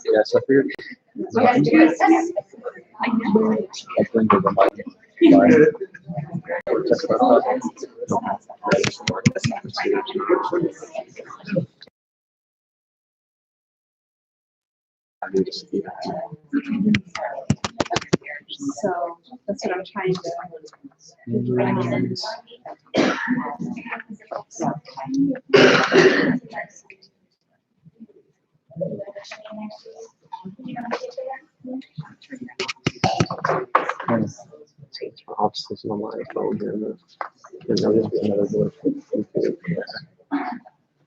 Yeah, so I figured I'll bring you the mic. So that's what I'm trying to I'll just listen on my phone here and there'll just be another voice.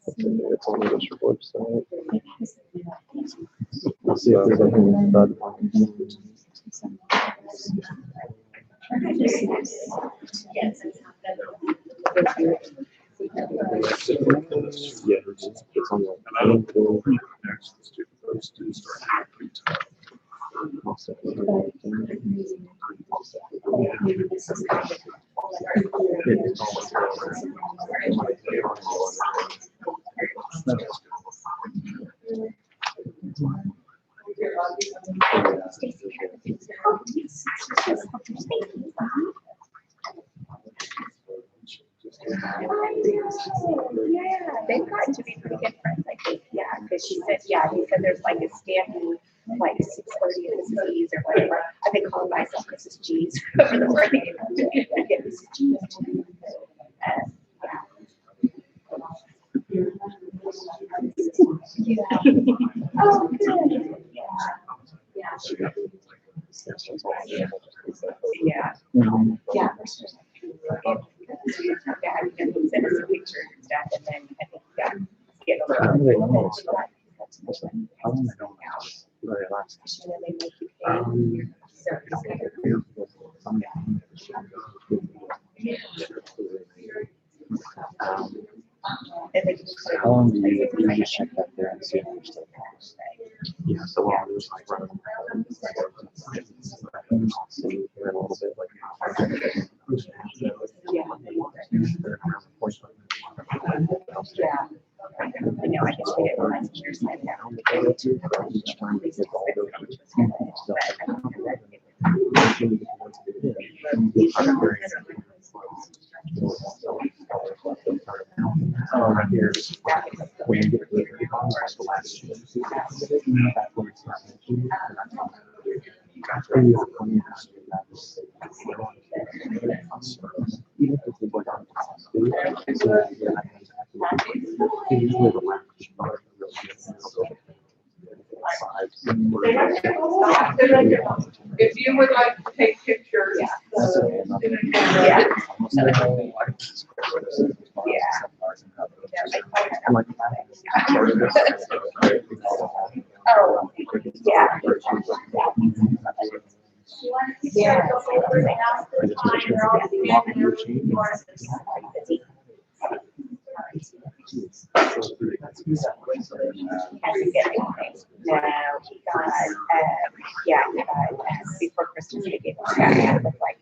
It's on the district website. I'll see if there's anything bad. Yeah, it's on the they've gotten to be pretty good friends, I think. Yeah, because she said, yeah, he said there's like a stamping, like 6:30 at Mrs. G's or whatever. I've been calling myself Mrs. G's for the morning. I get Mrs. G's. Oh, good. Yeah. Yeah. Yeah. Yeah, I can send us a picture and stuff, and then I think get a little. How do they know? How do they know? Very last. And then they make you pay. How long do you just check that there and see if you're still close? Yeah, so while I was like running, I'll see here in a little bit, like, Yeah. I know, I just get it when I see your side down. each time they get all those. Right here, when you get the last If you would like to take pictures. Yeah. Oh, yeah. Yeah. No, he got, before Christmas, they gave him a jacket with like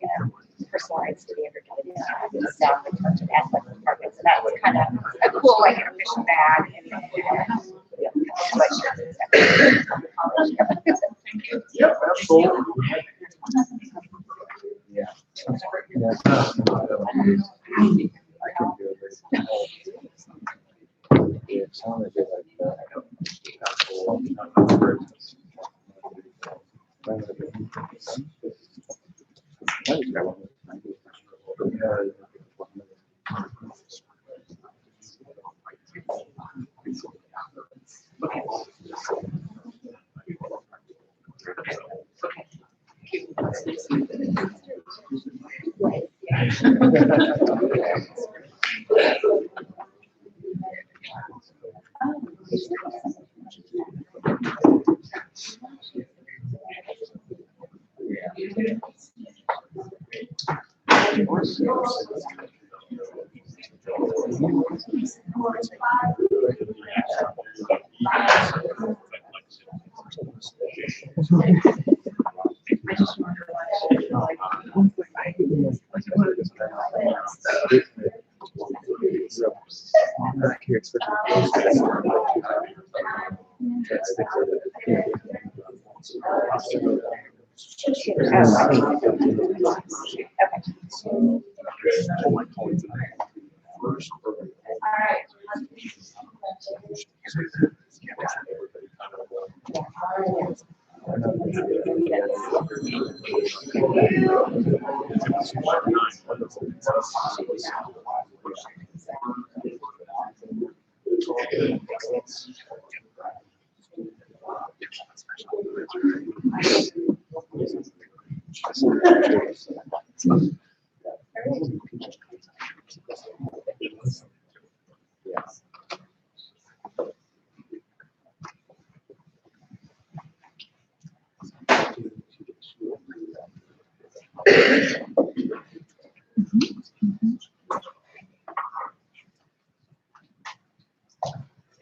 personalized to the everybody. Sell the touch of athletic department. So that was kind of a cool, like, intermission bag and sweatshirts and stuff. Yep, that's cool. Yeah. I can do it. Yeah, it's not a good idea.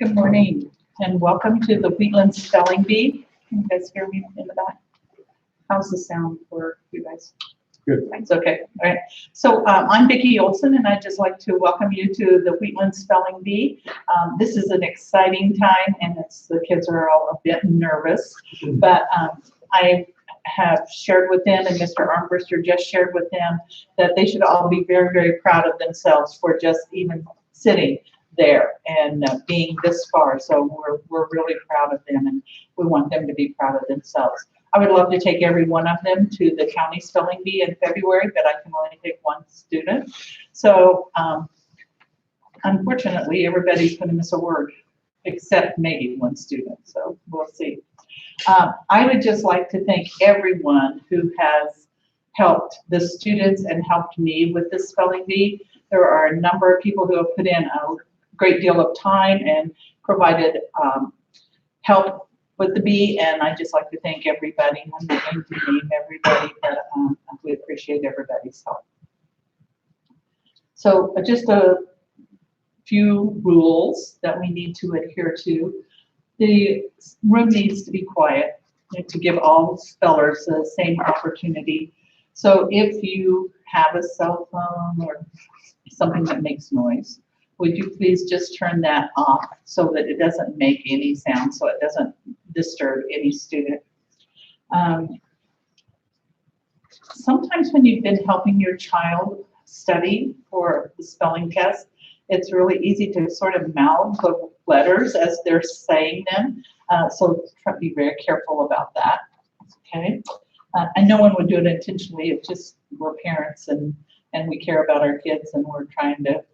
Good morning and welcome to the Wheatland Spelling Bee. Can you guys hear me in the back? How's the sound for you guys? Good. It's okay. All right. So I'm Vicki Olson, and I'd just like to welcome you to the Wheatland Spelling Bee. This is an exciting time, and the kids are all a bit nervous, but I have shared with them, and Mr. Armbruster just shared with them, that they should all be very, very proud of themselves for just even sitting there and being this far. So we're really proud of them, and we want them to be proud of themselves. I would love to take every one of them to the county spelling bee in February, but I can only take one student. So unfortunately, everybody's going to miss a word except maybe one student. So we'll see. I would just like to thank everyone who has helped the students and helped me with this spelling bee. There are a number of people who have put in a great deal of time and provided help with the bee, and I'd just like to thank everybody. I'm not going to name everybody, but we appreciate everybody's help. So just a few rules that we need to adhere to. The room needs to be quiet to give all spellers the same opportunity. So if you have a cell phone or something that makes noise, would you please just turn that off so that it doesn't make any sound, so it doesn't disturb any student. Sometimes when you've been helping your child study for the spelling test, it's really easy to sort of mouth the letters as they're saying them. So try to be very careful about that, okay? And no one would do it intentionally. It's just we're parents and we care about our kids and we're trying to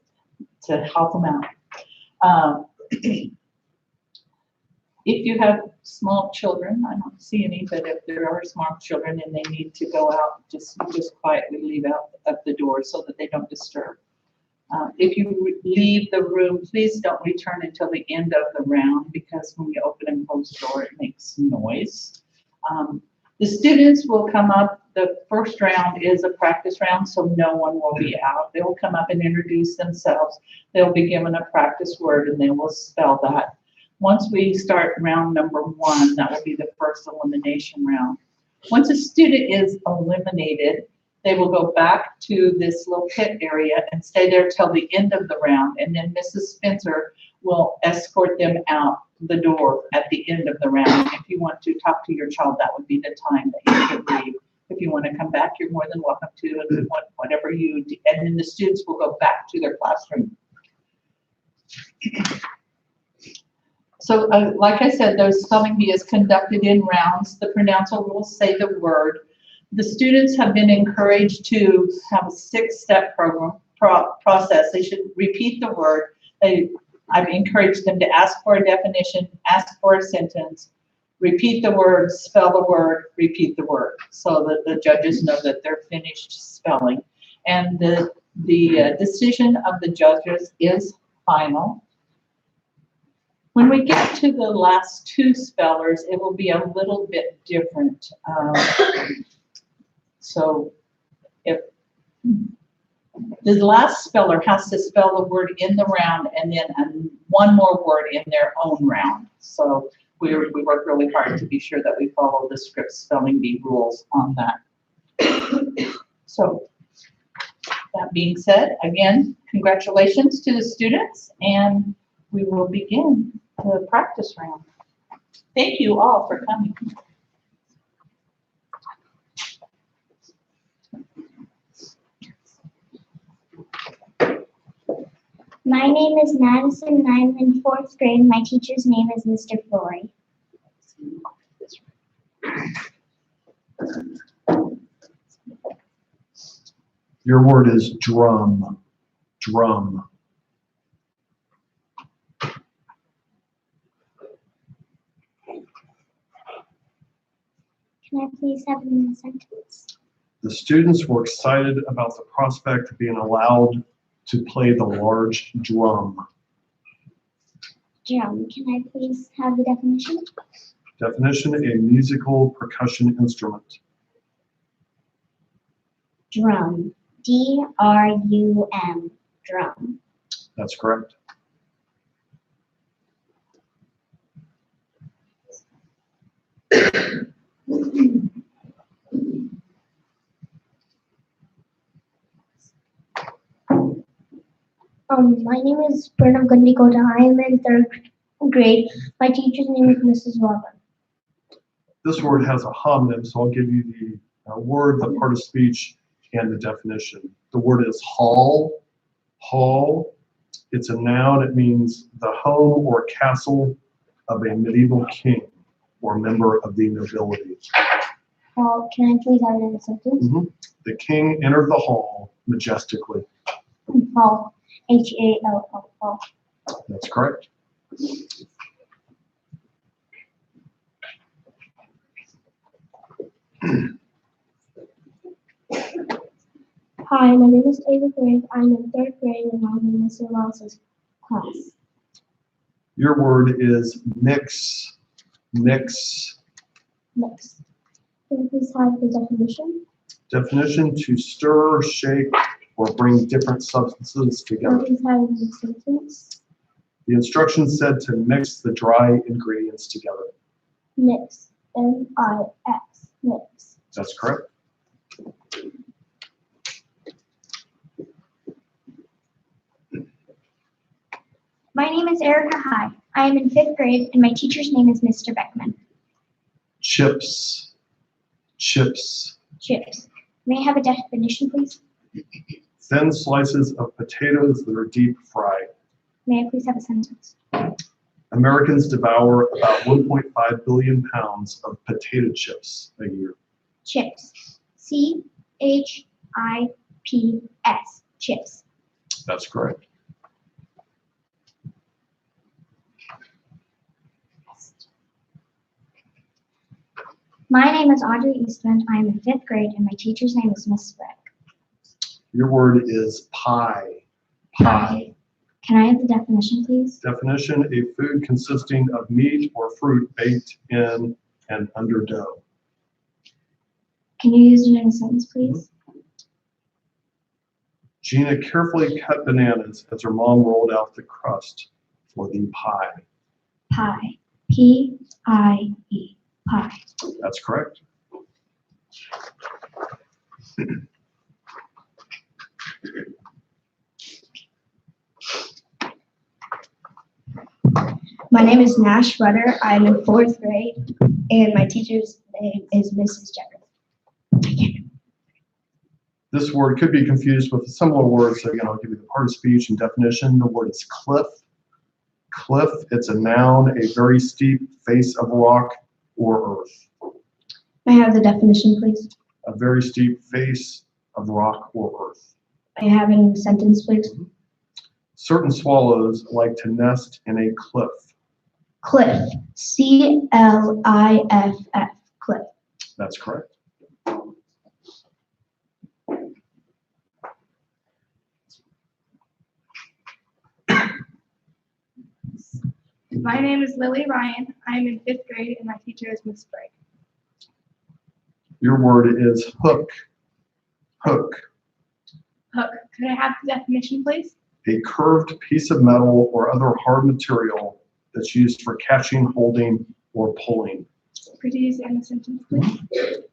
help them out. If you have small children, I don't see any, but if there are small children and they need to go out, just quietly leave out of the door so that they don't disturb. If you leave the room, please don't return until the end of the round, because when you open and close the door, it makes noise. The students will come up. The first round is a practice round, so no one will be out. They will come up and introduce themselves. They'll be given a practice word and they will spell that. Once we start round number 1, that will be the first elimination round. Once a student is eliminated, they will go back to this little pit area and stay there till the end of the round, and then Mrs. Spencer will escort them out the door at the end of the round. If you want to talk to your child, that would be the time that you could leave. If you want to come back, you're more than welcome to, and whatever you do. And then the students will go back to their classroom. So like I said, the spelling bee is conducted in rounds. The pronouncer will say the word. The students have been encouraged to have a 6-step process. They should repeat the word. I've encouraged them to ask for a definition, ask for a sentence, repeat the word, spell the word, repeat the word, so that the judges know that they're finished spelling. And the decision of the judges is final. When we get to the last 2 spellers, it will be a little bit different. So if the last speller has to spell the word in the round and then one more word in their own round. So we work really hard to be sure that we follow the script spelling bee rules on that. So that being said, again, congratulations to the students, and we will begin the practice round. Thank you all for coming. My name is Madison and I'm in fourth grade. My teacher's name is Mr. Flory. Your word is drum. Drum. Can I please have it in a sentence? The students were excited about the prospect of being allowed to play the large drum. Drum. Can I please have the definition? Definition, a musical percussion instrument. Drum. D-R-U-M. Drum. That's correct. My name is Pranav Gandikota. I am in third grade. My teacher's name is Mrs. Robin. This word has a homonym, so I'll give you the word, the part of speech, and the definition. The word is hall. Hall. It's a noun. It means the home or castle of a medieval king or member of the nobility. Hall. Can I please have it in a sentence? The king entered the hall majestically. Hall. H-A-L-L. Hall. That's correct. Hi, my name is Ava Grave. I'm in third grade and I'm in Mr. Ross's class. Your word is mix. Mix. Next. Can you please have the definition? Definition, to stir, shake, or bring different substances Can together. you please have it in a sentence? The instructions said to mix the dry ingredients together. Mix. M-I-X. Mix. That's correct. My name is Erica High. I am in fifth grade and my teacher's name is Mr. Beckman. Chips. Chips. Chips. May I have a definition, please? Thin slices of potatoes that are deep fried. May I please have a sentence? Americans devour about 1.5 billion pounds of potato chips a year. Chips. C-H-I-P-S. Chips. That's correct. My name is Audrey Eastman. I am in fifth grade and my teacher's name is Miss Beck. Your word is pie. Pie. Can I have the definition, please? Definition, a food consisting of meat or fruit baked in and under dough. Can you use it in a sentence, please? Gina carefully cut bananas as her mom rolled out the crust for the pie. Pie. P-I-E. Pie. That's correct. My name is Nash Rutter. I'm in fourth grade and my teacher's name is Mrs. Jeffers. This word could be confused with a similar word, so again, I'll give you the part of speech and definition. The word is cliff. Cliff, it's a noun, a very steep face of rock or earth. May I have the definition, please? A very steep face of rock or earth. May I have it in a sentence, please? Certain swallows like to nest in a cliff. Cliff. C-L-I-F-F. Cliff. That's correct. My name is Lily Ryan. I'm in fifth grade and my teacher is Miss Bragg. Your word is hook. Hook. Hook. Could I have the definition, please? A curved piece of metal or other hard material that's used for catching, holding, or pulling. Could you use it in a sentence, please?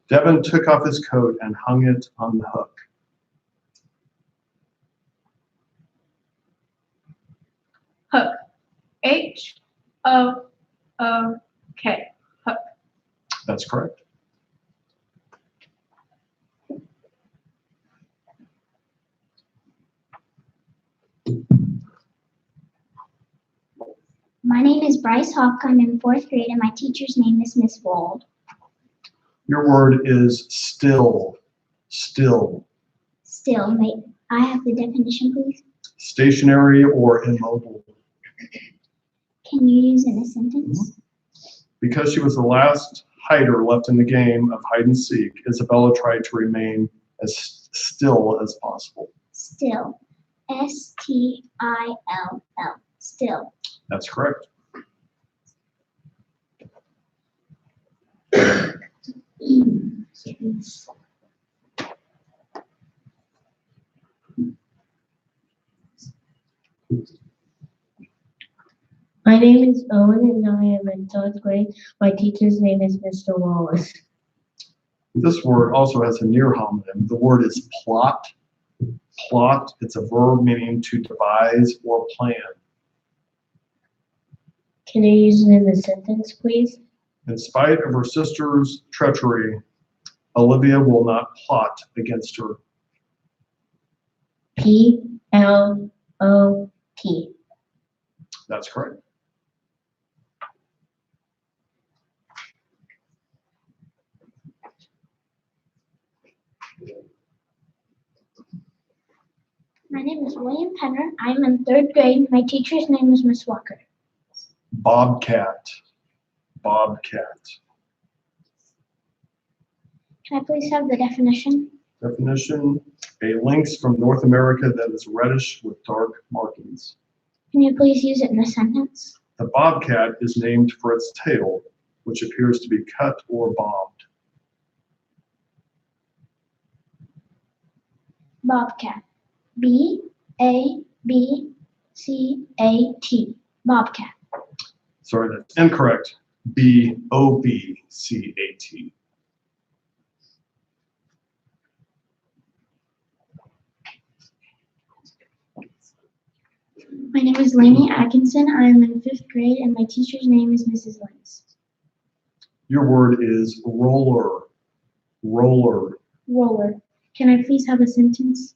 Devin took off his coat and hung it on the hook. Hook. H-O-O-K. That's correct. My name is Bryce Hawk. I'm in 4th grade, and my teacher's name is Miss Wald. Your word is still. Still. Still, may I have the definition, please? Stationary or immobile. Can you use it in a sentence? Because she was the last hider left in the game of hide and seek, Isabella tried to remain as still as possible. Still. S-T-I-L-L. Still. That's correct. My name is Owen and I am in 3rd grade. My teacher's name is Mr. Wallace. This word also has a near homonym. The word is plot. Plot, it's a verb meaning to devise or plan. Can you use it in a sentence, please? In spite of her sister's treachery, Olivia will not plot against her. P-L-O-T. That's correct. My name is William Penner. I'm in 3rd grade. My teacher's name is Miss Walker. Bobcat. Bobcat. Can I please have the definition? Definition, a lynx from North America that is reddish with dark markings. Can you please use it in a sentence? The bobcat is named for its tail, which appears to be cut or bobbed. Bobcat. B-A-B-C-A-T. Bobcat. Sorry, that's incorrect. B-O-B-C-A-T. My name is Lainey Atkinson. I am in 5th grade, and my teacher's name is Mrs. Lenz. Your word is roller. Roller. Roller. Can I please have a sentence?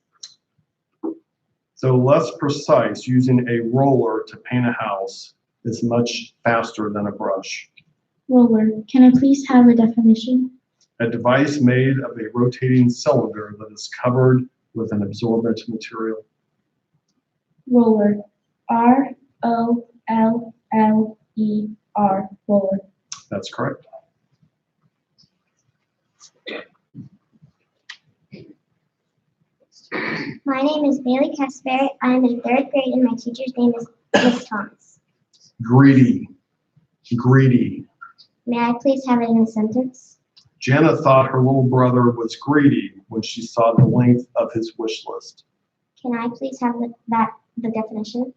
Though less precise, using a roller to paint a house is much faster than a brush. Roller. Can I please have a definition? A device made of a rotating cylinder that is covered with an absorbent material. Roller. R-O-L-L-E-R. Roller. That's correct. My name is Bailey Casper. I am in 3rd grade, and my teacher's name is Miss Thomas. Greedy. Greedy. May I please have it in a sentence? Jana thought her little brother was greedy when she saw the length of his wish list. Can I please have the definition?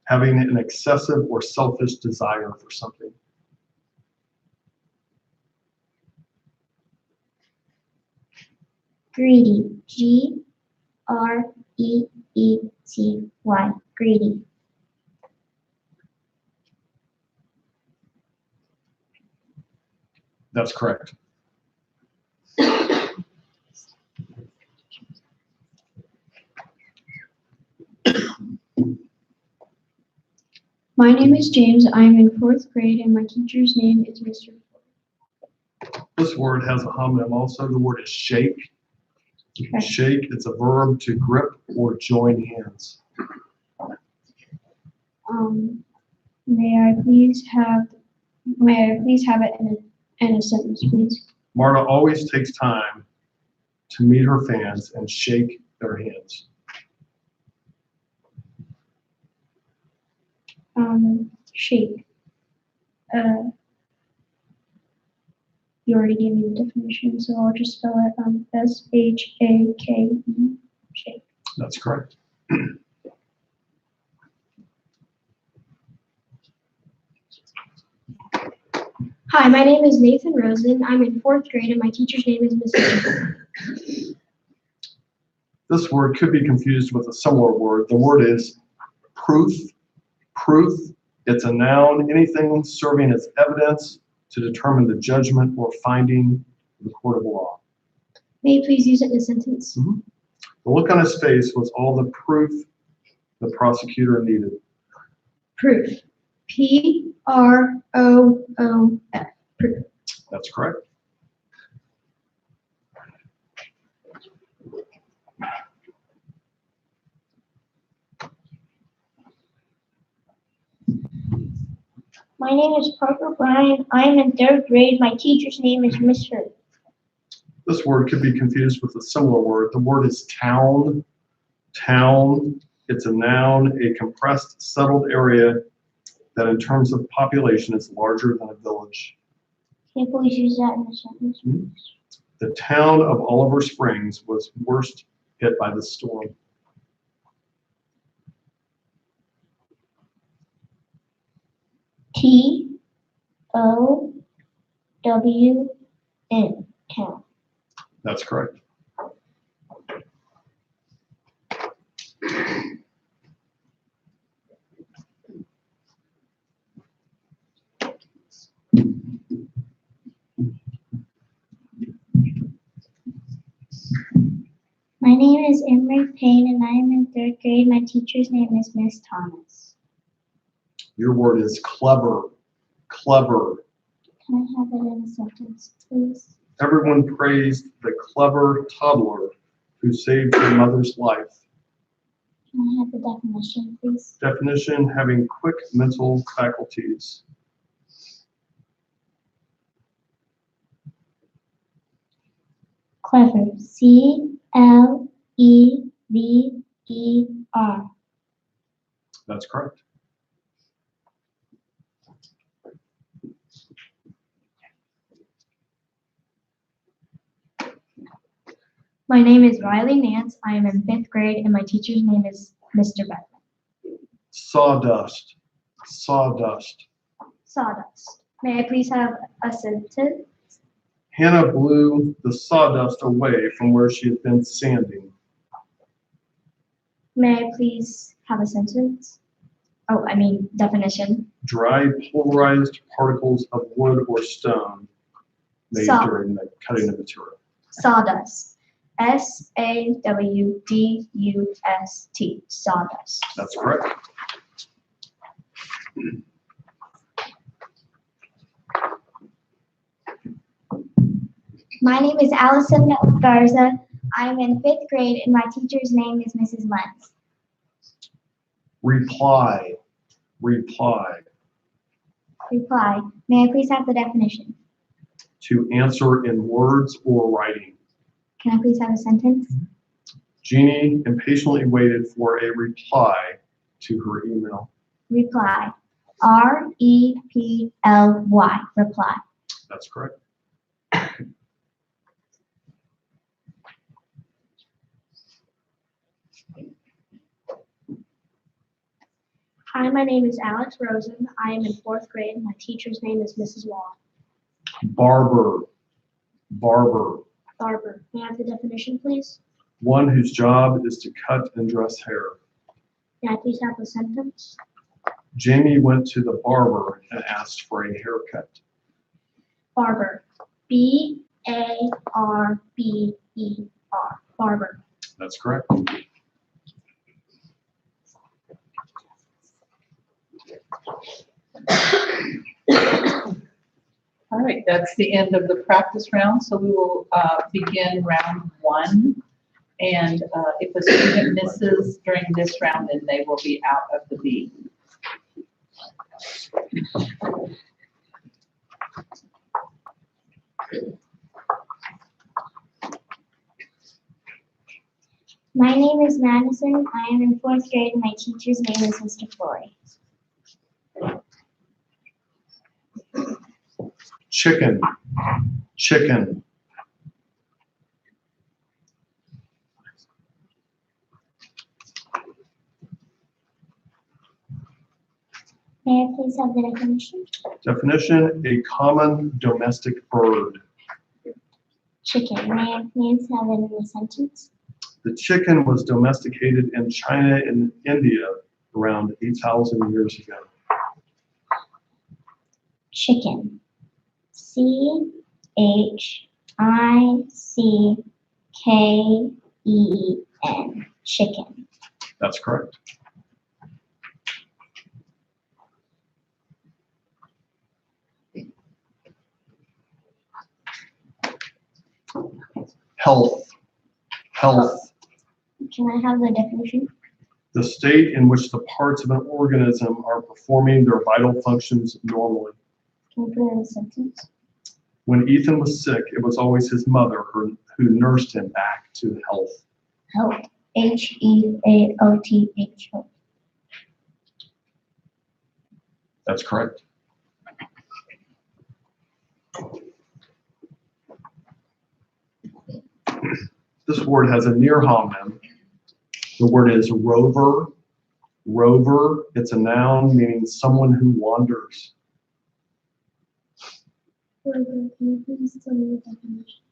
Having an excessive or selfish desire for something. Greedy. G-R-E-E-T-Y. Greedy. That's correct. My name is James. I am in 4th grade, and my teacher's name is Mr. Ford. This word has a homonym also. The word is shake. Okay. Shake, it's a verb to grip or join hands. May I please have it in a sentence, please? Marta always takes time to meet her fans and shake their hands. Shake. You already gave me the definition, so I'll just spell it S-H-A-K-E. Shake. That's correct. Hi, my name is Nathan Rosen. I'm in 4th grade, and my teacher's name is Mrs. Jones. This word could be confused with a similar word. The word is proof. Proof, it's a noun, anything serving as evidence to determine the judgment or finding of the court of law. May you please use it in a sentence? The look on his face was all the proof the prosecutor needed. Proof. P-R-O-O-F. Proof. That's correct. My name is Parker Bryan. I am in 3rd grade. My teacher's name is Mr. This word could be confused with a similar word. The word is town. Town, it's a noun, a compressed, settled area that in terms of population is larger than a village. Can you please use that in a sentence? The town of Oliver Springs was worst hit by the storm. T-O-W-N. Town. That's correct. My name is Emery Payne and I am in 3rd grade. My teacher's name is Miss Thomas. Your word is clever. Clever. Can I have it in a sentence, please? Everyone praised the clever toddler who saved her mother's life. Can I have the definition, please? Definition, having quick mental faculties. Clever. C-L-E-V-E-R. That's correct. My name is Riley Nance. I am in 5th grade, and my teacher's name is Mr. Beckman. Sawdust. Sawdust. Sawdust. May I please have a sentence? Hannah blew the sawdust away from where she had been sanding. May I please have a sentence? Oh, I mean definition. Dry pulverized particles of wood or stone made during the cutting of material. Sawdust. S-A-W-D-U-S-T. Sawdust. That's correct. My name is Allison Garza. I'm in 5th grade and my teacher's name is Mrs. Lenz. Reply. Reply. Reply. May I please have the definition? To answer in words or writing. Can I please have a sentence? Jeannie impatiently waited for a reply to her email. Reply. R-E-P-L-Y. Reply. That's correct. Hi, my name is Alex Rosen. I am in 4th grade. My teacher's name is Mrs. Wall. Barber. Barber. Barber. May I have the definition, please? One whose job is to cut and dress hair. May I please have a sentence? Jamie went to the barber and asked for a haircut. Barber. B-A-R-B-E-R. Barber. That's correct. All right, that's the end of the practice round, so we will begin round 1. And if a student misses during this round, then they will be out of the bee. My name is Madison. I am in 4th grade and my teacher's name is Mr. Flory. Chicken. Chicken. May I please have the definition? Definition, a common domestic bird. Chicken. May I please have it in a sentence? The chicken was domesticated in China and India around 8,000 years ago. Chicken. Chicken. Chicken. That's correct. Health. Health. Can I have the definition? The state in which the parts of an organism are performing their vital functions normally. Can you put it in a sentence? When Ethan was sick, it was always his mother who nursed him back to health. Health. Health. Health. That's correct. This word has a near homonym. The word is rover. Rover, it's a noun meaning someone who wanders. Can you please tell me the definition?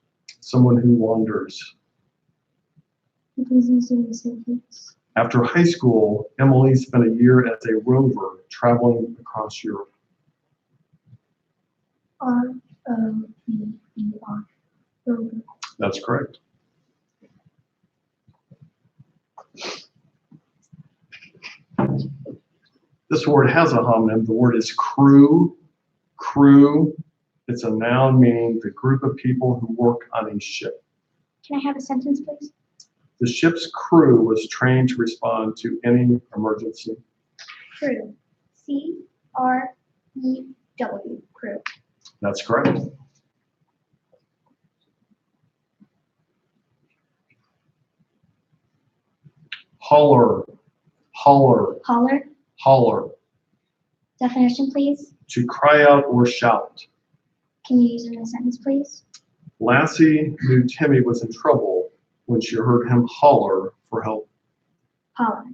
Someone who wanders. Can you please use it in a sentence? After high school, Emily spent a year as a rover traveling across Europe. R-O-V-E-R. Rover. That's correct. This word has a homonym. The word is crew. Crew, it's a noun meaning the group of people who work on a ship. Can I have a sentence, please? The ship's crew was trained to respond to any emergency. Crew. C-R-E-W. Crew. That's correct. Holler. Holler. Holler. Holler. Definition, please. To cry out or shout. Can you use it in a sentence, please? Lassie knew Timmy was in trouble when she heard him holler for help. Holler.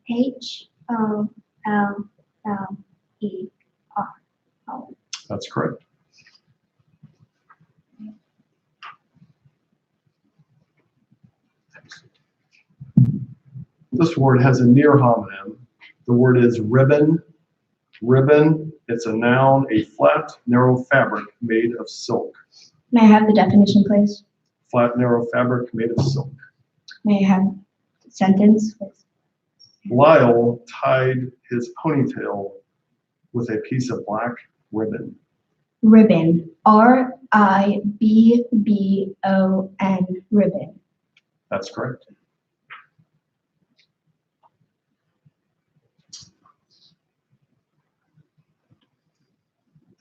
H-O-L-L-E-R. Holler. That's correct. This word has a near homonym. The word is ribbon. Ribbon, it's a noun, a flat, narrow fabric made of silk. May I have the definition, please? Flat, narrow fabric made of silk. May I have the sentence, please? Lyle tied his ponytail with a piece of black ribbon. Ribbon. R-I-B-B-O-N. Ribbon. That's correct.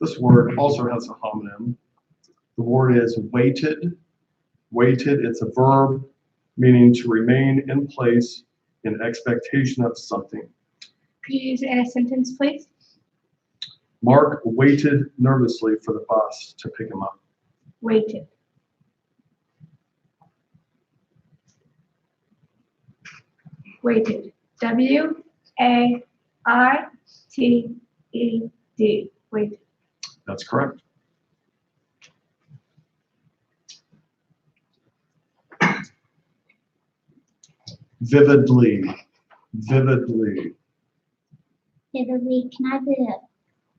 This word also has a homonym. The word is weighted. Weighted, it's a verb meaning to remain in place in expectation of something. Could you use it in a sentence, please? Mark waited nervously for the bus to pick him up. Waited. Waited. W-A-I-T-E-D. Waited. That's correct. Vividly. Vividly. Vividly. Can I have the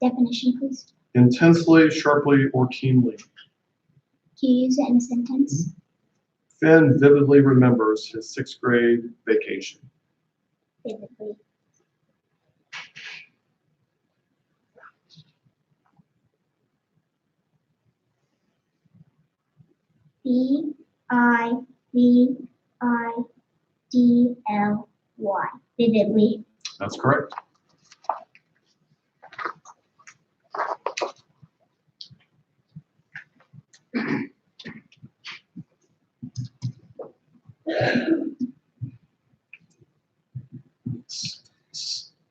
definition, please? Intensely, sharply, or keenly. Can you use it in a sentence? Finn vividly remembers his 6th grade vacation. Vividly. V-I-V-I-D-L-Y. Vividly. That's correct.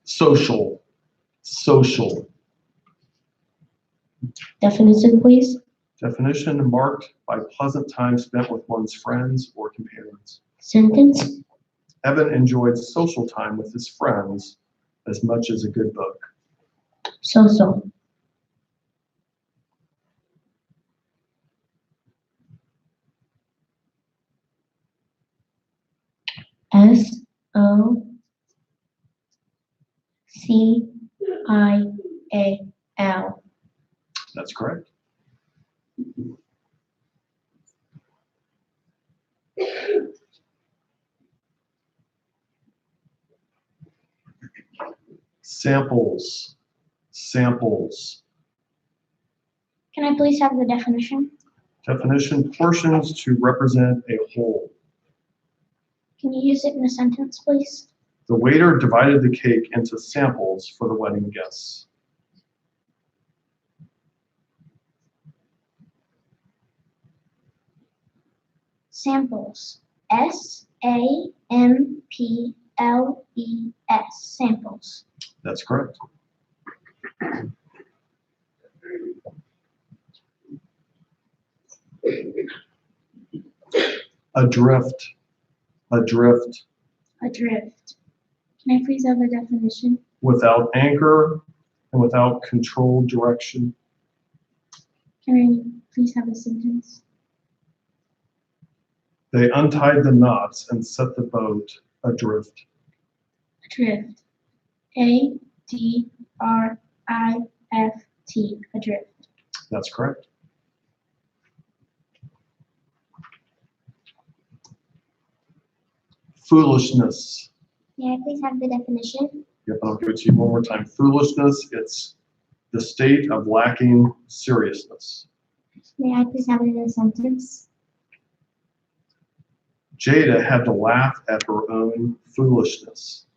Social. Social. Definition, please? Definition: marked by pleasant time spent with one's friends or companions. Sentence? Evan enjoyed social time with his friends as much as a good book. So-so. S-O-C-I-A-L. That's correct. Samples. Samples. Can I please have the definition? Definition: portions to represent a whole. Can you use it in a sentence, please? The waiter divided the cake into samples for the wedding guests. Samples. S-A-M-P-L-E-S. Samples. That's correct. Adrift. Adrift. Adrift. Can I please have the definition? Without anchor and without controlled direction. Can I please have a sentence? They untied the knots and set the boat adrift. Adrift. A-D-R-I-F-T. Adrift. That's correct. Foolishness. May I please have the definition? Yep, I'll give it to you one more time. Foolishness, it's the state of lacking seriousness. May I please have it in a sentence? Jada had to laugh at her own foolishness.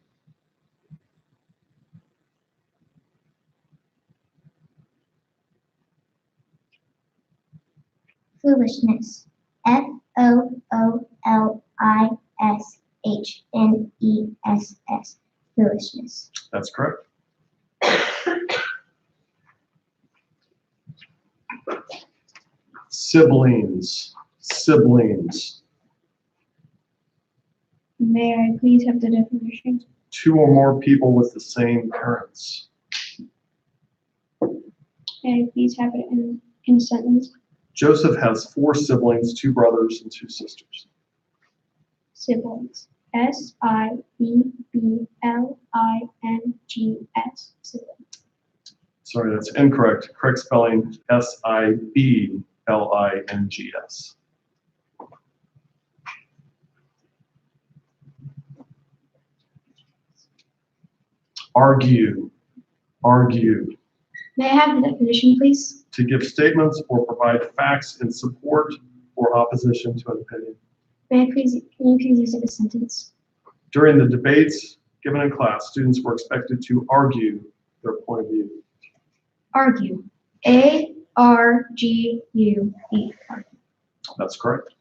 Foolishness. F-O-O-L-I-S-H-N-E-S-S. Foolishness. That's correct. Siblings. Siblings. May I please have the definition? Two or more people with the same parents. May I please have it in sentence? Joseph has 4 siblings, 2 brothers and 2 sisters. Siblings. S-I-B-B-L-I-N-G-S. Siblings. Sorry, that's incorrect. Correct spelling, S-I-B-L-I-N-G-S. Argue. Argue. May I have the definition, please? To give statements or provide facts in support or opposition to an opinion. May I please, can you please use it in a sentence? During the debates given in class, students were expected to argue their point of view. Argue. A-R-G-U-E. That's correct.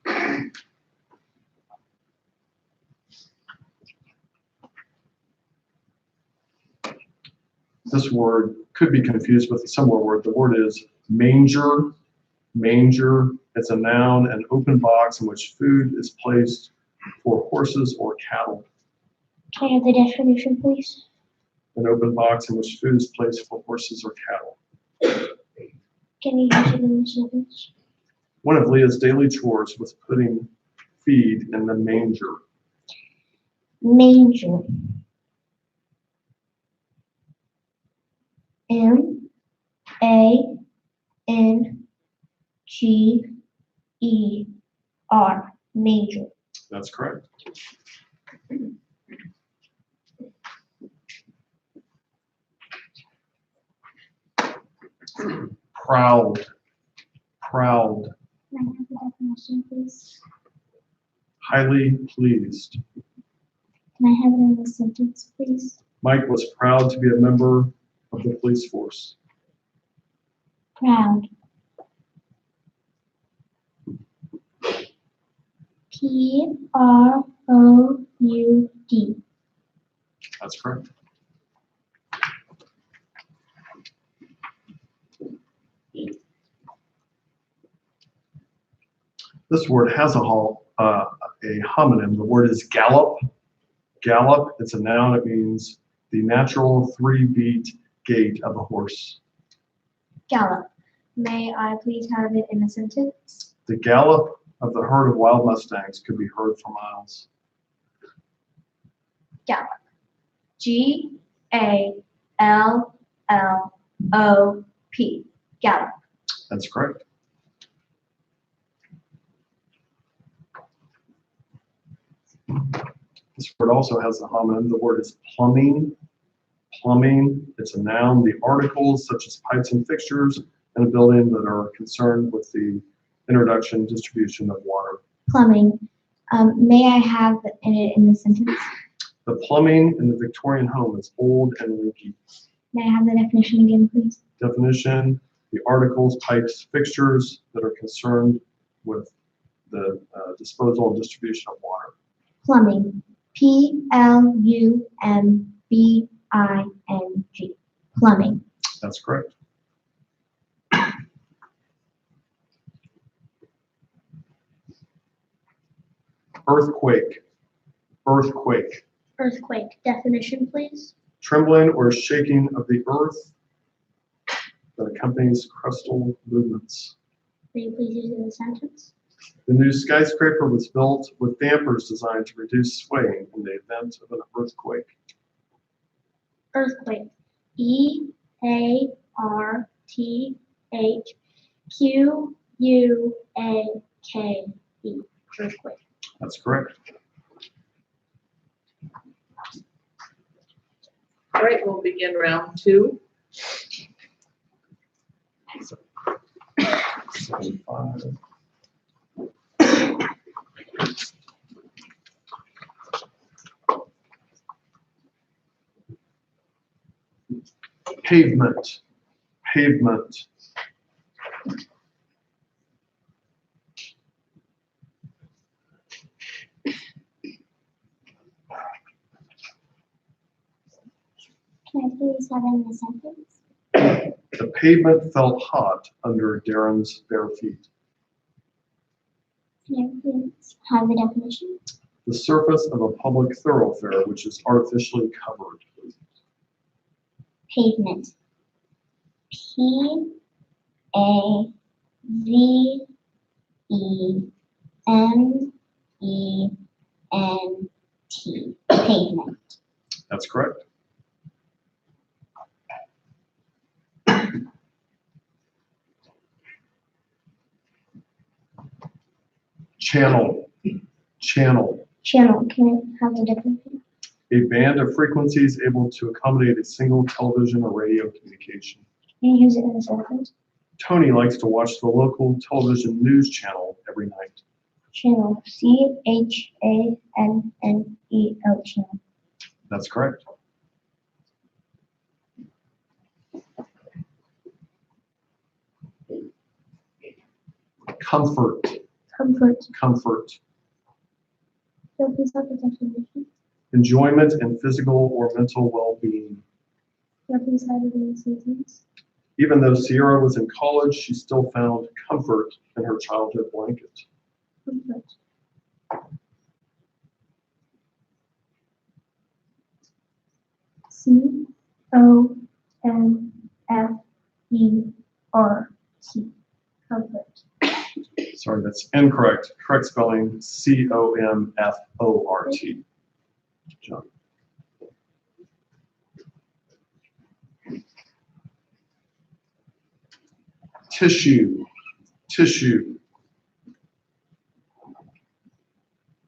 This word could be confused with a similar word. The word is manger. Manger. It's a noun, an open box in which food is placed for horses or cattle. Can I have the definition, please? An open box in which food is placed for horses or cattle. Can you use it in a sentence? One of Leah's daily chores was putting feed in the manger. Manger. M-A-N-G-E-R. Manger. That's correct. Proud. Proud. Can I have the definition, please? Highly pleased. Can I have it in a sentence, please? Mike was proud to be a member of the police force. Proud. P-R-O-U-D. That's correct. This word has a homonym. The word is gallop. Gallop, it's a noun. It means the natural 3-beat gait of a horse. Gallop. May I please have it in a sentence? The gallop of the herd of wild mustangs could be heard for miles. Gallop. G-A-L-L-O-P. Gallop. That's correct. This word also has a homonym. The word is plumbing. Plumbing, it's a noun. The articles such as pipes and fixtures in a building that are concerned with the introduction, distribution of water. Plumbing. May I have it in the sentence? The plumbing in the Victorian home is old and leaky. May I have the definition again, please? Definition, the articles, pipes, fixtures that are concerned with the disposal and distribution of water. Plumbing. Plumbing. Plumbing. That's correct. Earthquake. Earthquake. Earthquake. Definition, please. Trembling or shaking of the earth that accompanies crustal movements. May you please use it in the sentence? The new skyscraper was built with dampers designed to reduce swaying in the event of an earthquake. Earthquake. EARTHQUAKE. Earthquake. That's correct. All right, we'll begin round 2. 75. Pavement. Pavement. Can I please have it in the sentence? The pavement felt hot under Darren's bare feet. Can I please have the definition? The surface of a public thoroughfare which is artificially covered. Pavement. PAVEMENT. Pavement. That's correct. Channel. Channel. Channel. Can I have the definition? A band of frequencies able to accommodate a single television or radio communication. Can you use it in the sentence? Tony likes to watch the local television news channel every night. Channel. CHANNEL. Channel. That's correct. Comfort. Comfort. Comfort. Can I please have the definition? Enjoyment and physical or mental well-being. Can I please have it in the sentence? Even though Sierra was in college, she still found comfort in her childhood blanket. Comfort. COMFERT. Comfort. Sorry, that's incorrect. Correct spelling, COMFORT. John. Tissue. Tissue.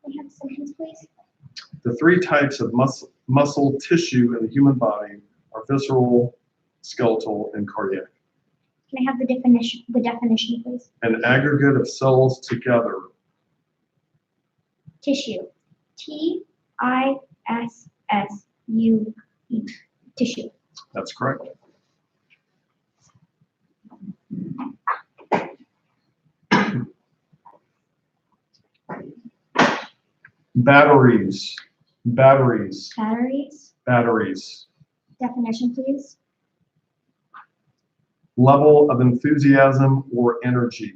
Can I have the sentence, please? The 3 types of muscle tissue in the human body are visceral, skeletal, and cardiac. Can I have the definition, please? An aggregate of cells together. Tissue. TISSUE. Tissue. That's correct. Batteries. Batteries. Batteries. Batteries. Definition, please. Level of enthusiasm or energy.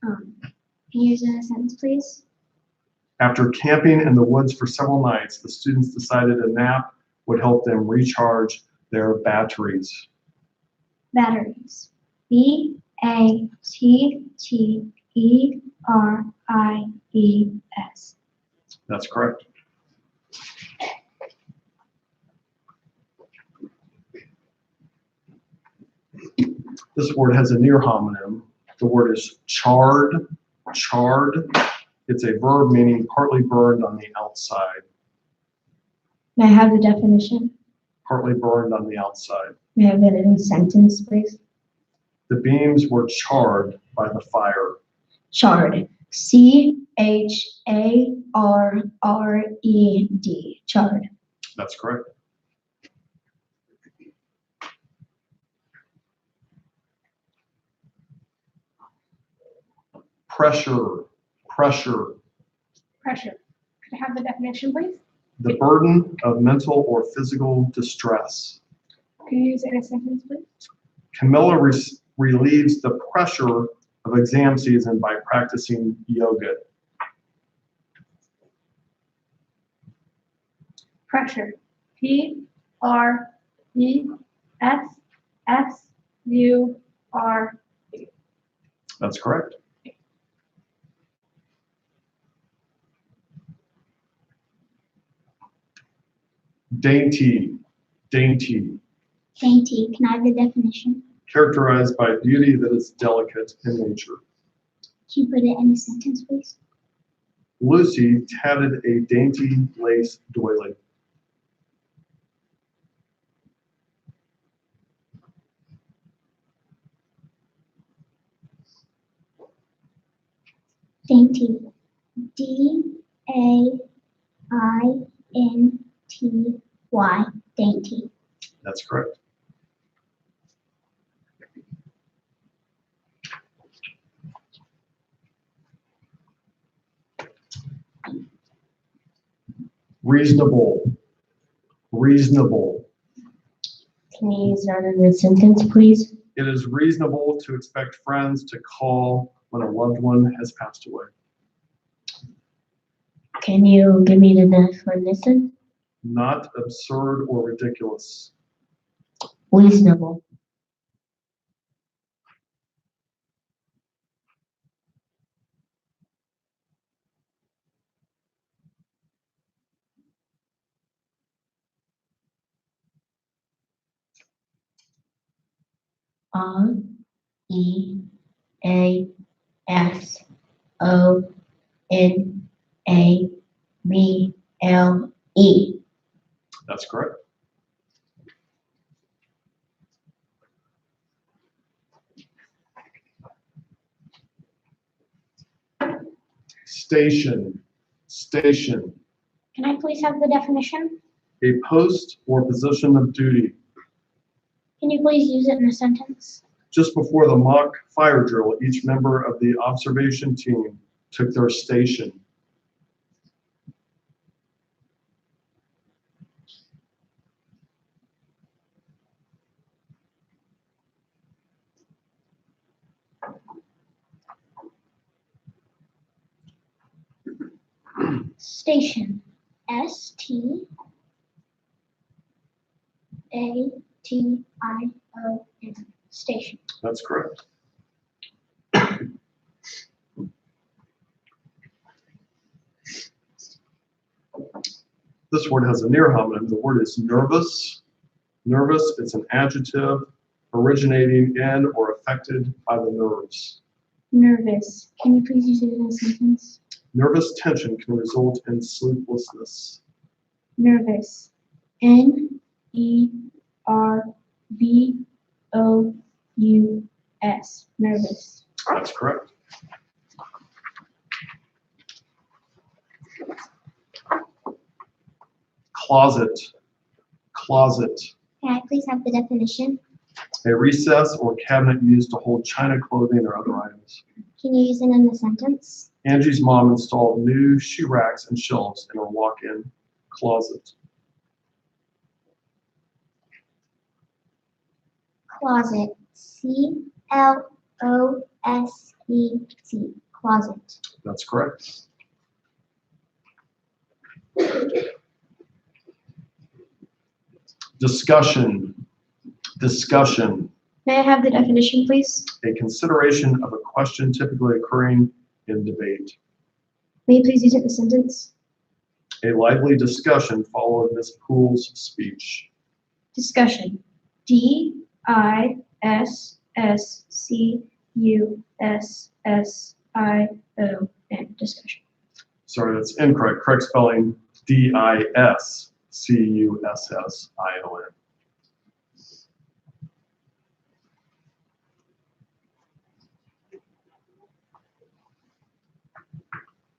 Can you use it in a sentence, please? After camping in the woods for several nights, the students decided a nap would help them recharge their batteries. Batteries. BATTERIES. That's correct. This word has a near homonym. The word is charred. Charred. It's a verb meaning partly burned on the outside. May I have the definition? Partly burned on the outside. May I have it in a sentence, please? The beams were charred by the fire. Charred. C-H-A-R-R-E-D. Charred. That's correct. Pressure. Pressure. Pressure. Could I have the definition, please? The burden of mental or physical distress. Can you use it in a sentence, please? Camilla relieves the pressure of exam season by practicing yoga. Pressure. P-R-E-S-S-U-R-E. That's correct. Dainty. Dainty. Dainty, can I have the definition? Characterized by beauty that is delicate in nature. Can you put it in a sentence, please? Lucy tatted a dainty lace doily. Dainty. D-A-I-N-T-Y. Dainty. That's correct. Reasonable. Reasonable. Can you use that in a sentence, please? It is reasonable to expect friends to call when a loved one has passed away. Can you give me the definition? Not absurd or ridiculous. Reasonable. R-E-A-S-O-N-A-B-L-E. That's correct. Station. Station. Can I please have the definition? A post or position of duty. Can you please use it in a sentence? Just before the mock fire drill, each member of the observation team took their station. Station. S-T-A-T-I-O-N. Station. That's correct. This word has a near homonym. The word is nervous. Nervous, it's an adjective originating in or affected by the nerves. Nervous. Can you please use it in a sentence? Nervous tension can result in sleeplessness. Nervous. N-E-R-V-O-U-S. Nervous. That's correct. Closet. Closet. Can I please have the definition? A recess or cabinet used to hold china, clothing, or other items. Can you use it in a sentence? Angie's mom installed new shoe racks and shelves in her walk-in closet. Closet. C-L-O-S-E-T. Closet. That's correct. Discussion. Discussion. May I have the definition, please? A consideration of a question typically occurring in debate. May you please use it in a sentence? A lively discussion followed Ms. Poole's speech. Discussion. D-I-S-S-C-U-S-S-I-O-N. Discussion. sorry, that's incorrect. Correct spelling, D-I-S-C-U-S-S-I-O-N.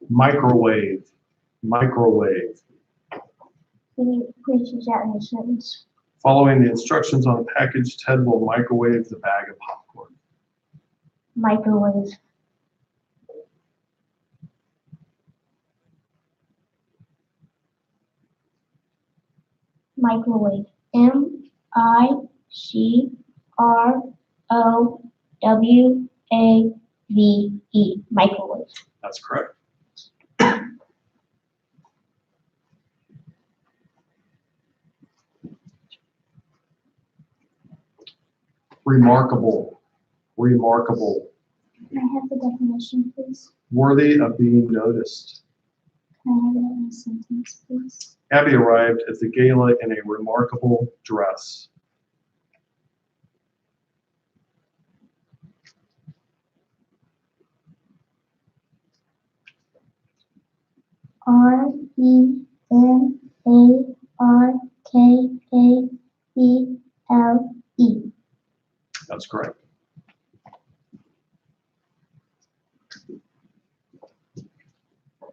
Microwave, microwave. Can you please use that in a sentence? Following the instructions on the package, Ted will microwave the bag of popcorn. Microwave. Microwave. M-I-C-R-O-W-A-V-E. Microwave. That's correct. Remarkable, remarkable. Can I have the definition, please? Worthy of being noticed. Can I have it in a sentence, please? Abby arrived at the gala in a remarkable dress. R-E-M-A-R-K-A-B-L-E. That's correct.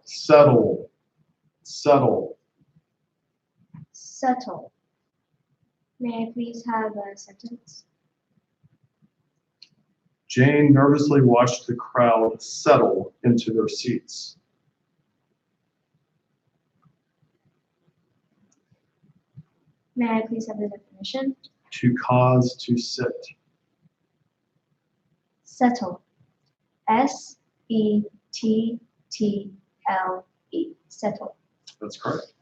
Settle, settle. Settle. May I please have a sentence? Jane nervously watched the crowd settle into their seats. May I please have the definition? To cause to sit. Settle. S-E-T-T-L-E. Settle. That's correct.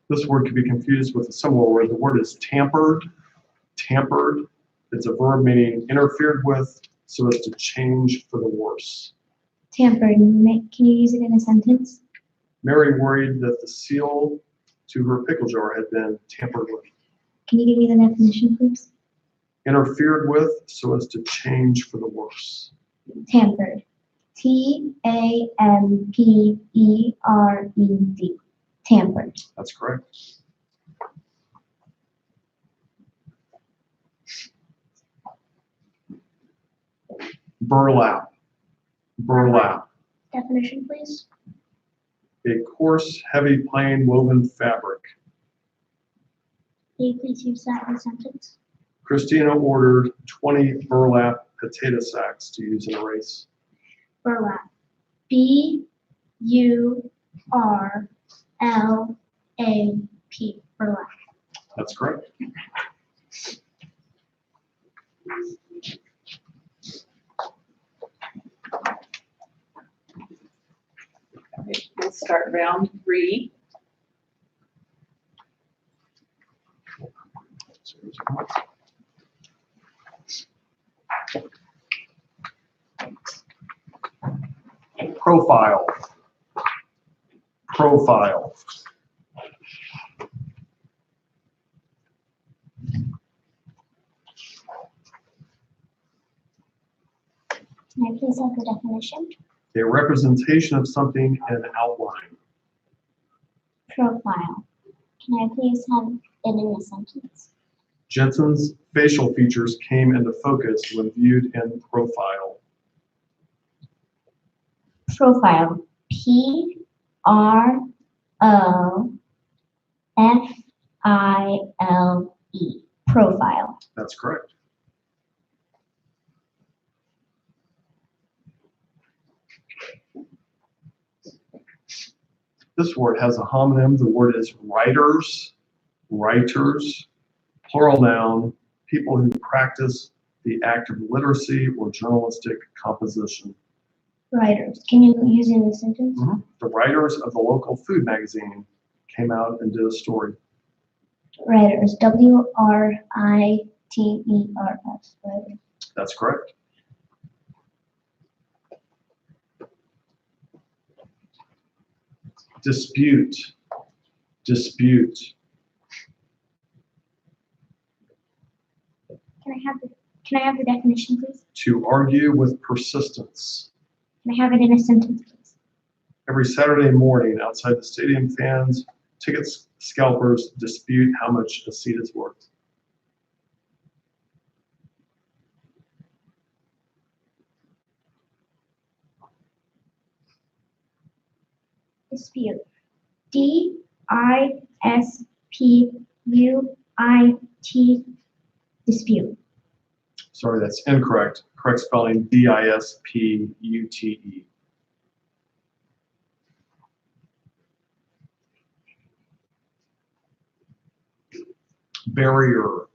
This word could be confused with a similar word. The word is tampered. Tampered. It's a verb meaning interfered with so as to change for the worse. Tampered. Can you use it in a sentence? Mary worried that the seal to her pickle jar had been tampered with. Can you give me the definition, please? Interfered with so as to change for the worse. Tampered. T-A-M-P-E-R-E-D. Tampered. That's correct. Burlap. Burlap. Definition, please. A coarse, heavy, plain woven fabric. Can you please use that in a sentence? Christina ordered 20 burlap potato sacks to use in a race. Burlap. B-U-R-L-A-P. Burlap. That's correct. Okay, we'll start round 3. Profile. Profile. Can I please have the definition? A representation of something in outline. Profile. Can I please have it in a sentence? Jensen's facial features came into focus when viewed in profile. Profile. P-R-O-F-I-L-E. Profile. That's correct. This word has a homonym. The word is writers, writers, plural noun, people who practice the act of literacy or journalistic composition. Writers. Can you use it in a sentence? The writers of the local food magazine came out and did a story. Writers. W-R-I-T-E-R-S. Writers. That's correct. Dispute, dispute. Can I have the Can I have the definition, please? To argue with persistence. Can I have it in a sentence, please? Every Saturday morning outside the stadium, fans, ticket scalpers dispute how much a seat is worth. Dispute. D-I-S-P-U-I-T. Dispute. Sorry, that's incorrect. Correct spelling, D-I-S-P-U-T-E. Barrier.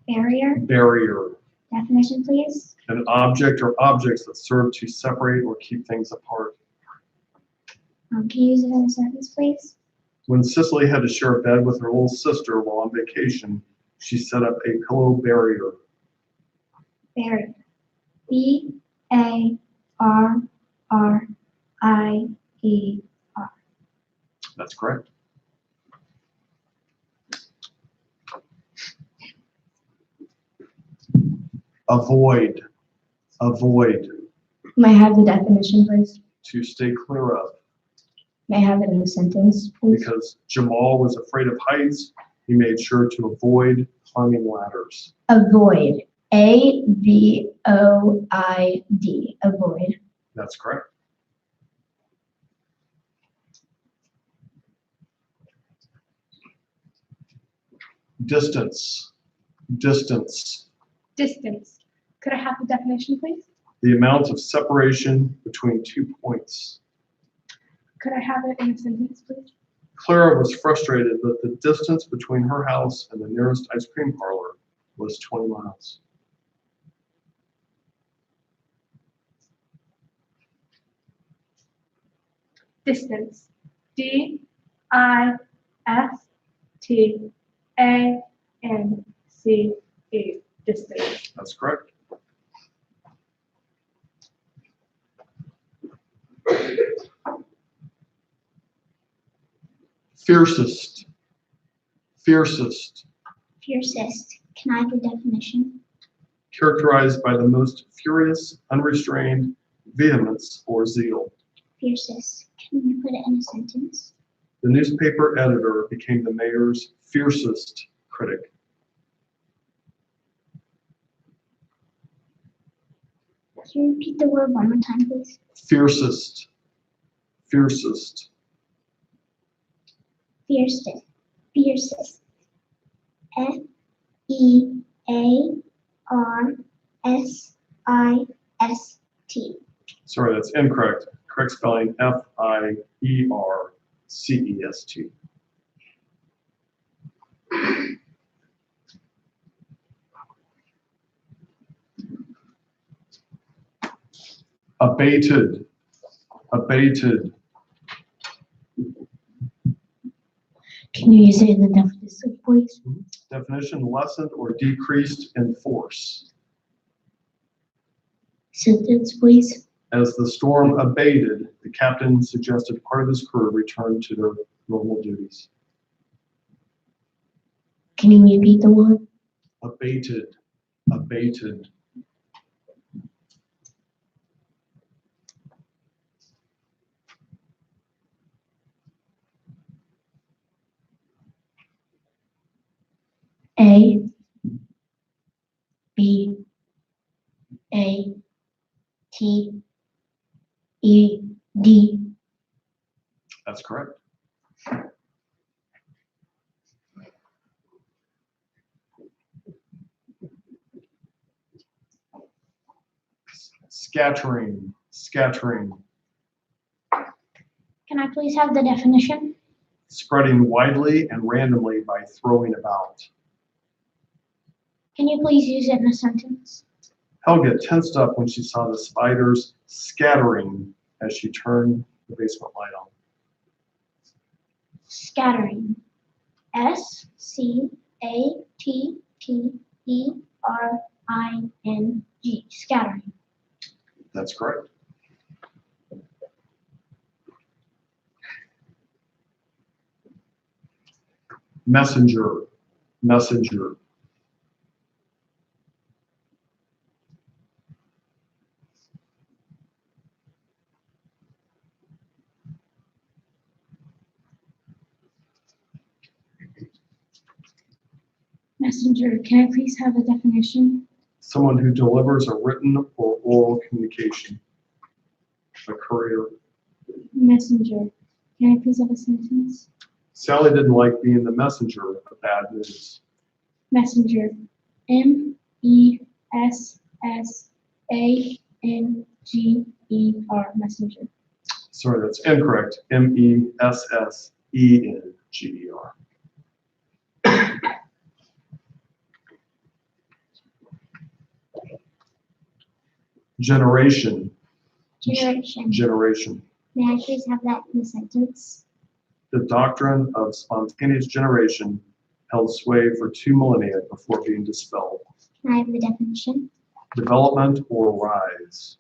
Barrier. Barrier. Definition, please. An object or objects that serve to separate or keep things apart. Can you use it in a sentence, please? When Cicely had to share a bed with her little sister while on vacation, she set up a pillow barrier. Barrier. B-A-R-R-I-E-R. That's correct. Avoid. Avoid. May I have the definition, please? To stay clear of. May I have it in a sentence, please? Because Jamal was afraid of heights, he made sure to avoid climbing ladders. Avoid. A-V-O-I-D. Avoid. That's correct. Distance. Distance. Distance. Could I have the definition, please? The amount of separation between 2 points. Could I have it in a sentence, please? Clara was frustrated that the distance between her house and the nearest ice cream parlor was 20 miles. Distance. D-I-S-T-A-N-C-E. Distance. That's correct. Fiercest. Fiercest. Fiercest. Can I have the definition? Characterized by the most furious, unrestrained vehemence or zeal. Fiercest. Can you put it in a sentence? The newspaper editor became the mayor's fiercest critic. Can you repeat the word one more time, please? Fiercest. Fiercest. Fiercest. Fiercest. F-E-A-R-S-I-S-T. Sorry, that's incorrect. Correct spelling, F-I-E-R-C-E-S-T. Abated. Abated. Can you use it in the definition, please? Definition, lessened or decreased in force. Sentence, please. As the storm abated, the captain suggested part of his crew return to their normal duties. Can you repeat the word? Abated. Abated. A B A T E D. That's correct. Scattering. Scattering. Can I please have the definition? Spreading widely and randomly by throwing about. Can you please use it in a sentence? Helga tensed up when she saw the spiders scattering as she turned the basement light on. Scattering. S-C-A-T-T-E-R-I-N-G. Scattering. That's correct. Messenger. Messenger. Messenger, can I please have a definition? Someone who delivers a written or oral communication. A courier. Messenger, can I please have a sentence? Sally didn't like being the messenger of bad news. Messenger, MESSANGER, messenger. Sorry, that's incorrect. MESSENGER. Generation. Generation, Generation. may I please have that in a sentence? The doctrine of spontaneous generation held sway for 2 millennia before being dispelled. Can I have the definition? Development or rise.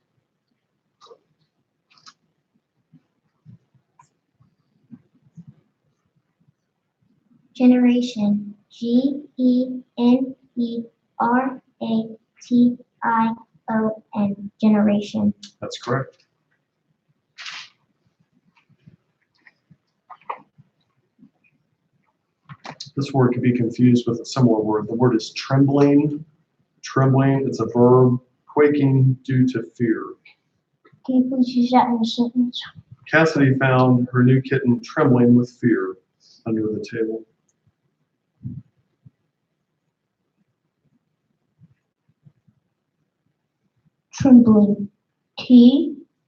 Generation, GENERATION, generation. That's correct. This word could be confused with a similar word. The word is trembling. Trembling, it's a verb, quaking due to fear. Can you please use that in a sentence? Cassidy found her new kitten trembling with fear under the table. Trembling. TREMBLING.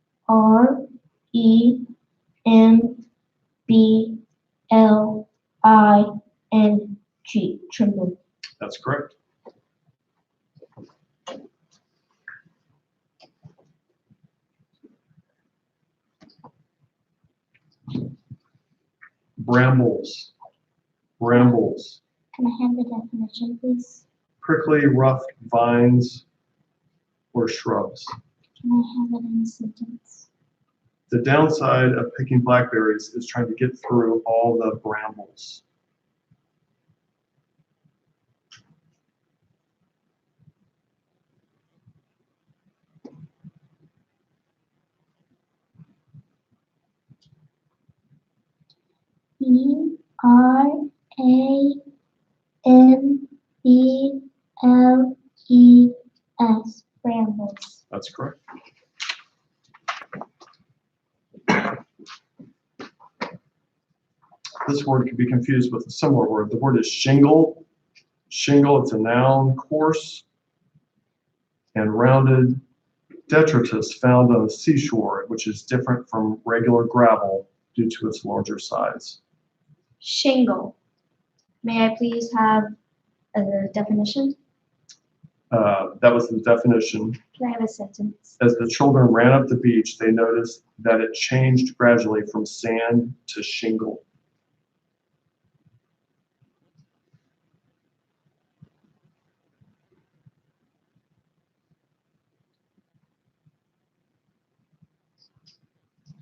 Trembling. That's correct. Brambles. Brambles. Can I have the definition, please? Prickly, rough vines or shrubs. Can I have it in a sentence? The downside of picking blackberries is trying to get through all the brambles. BRAMBLES, brambles. That's correct. This word can be confused with a similar word. The word is shingle. Shingle, it's a noun, coarse and rounded detritus found on the seashore, which is different from regular gravel due to its larger size. Shingle. May I please have a definition? That was the definition. Can I have a sentence? As the children ran up the beach, they noticed that it changed gradually from sand to shingle.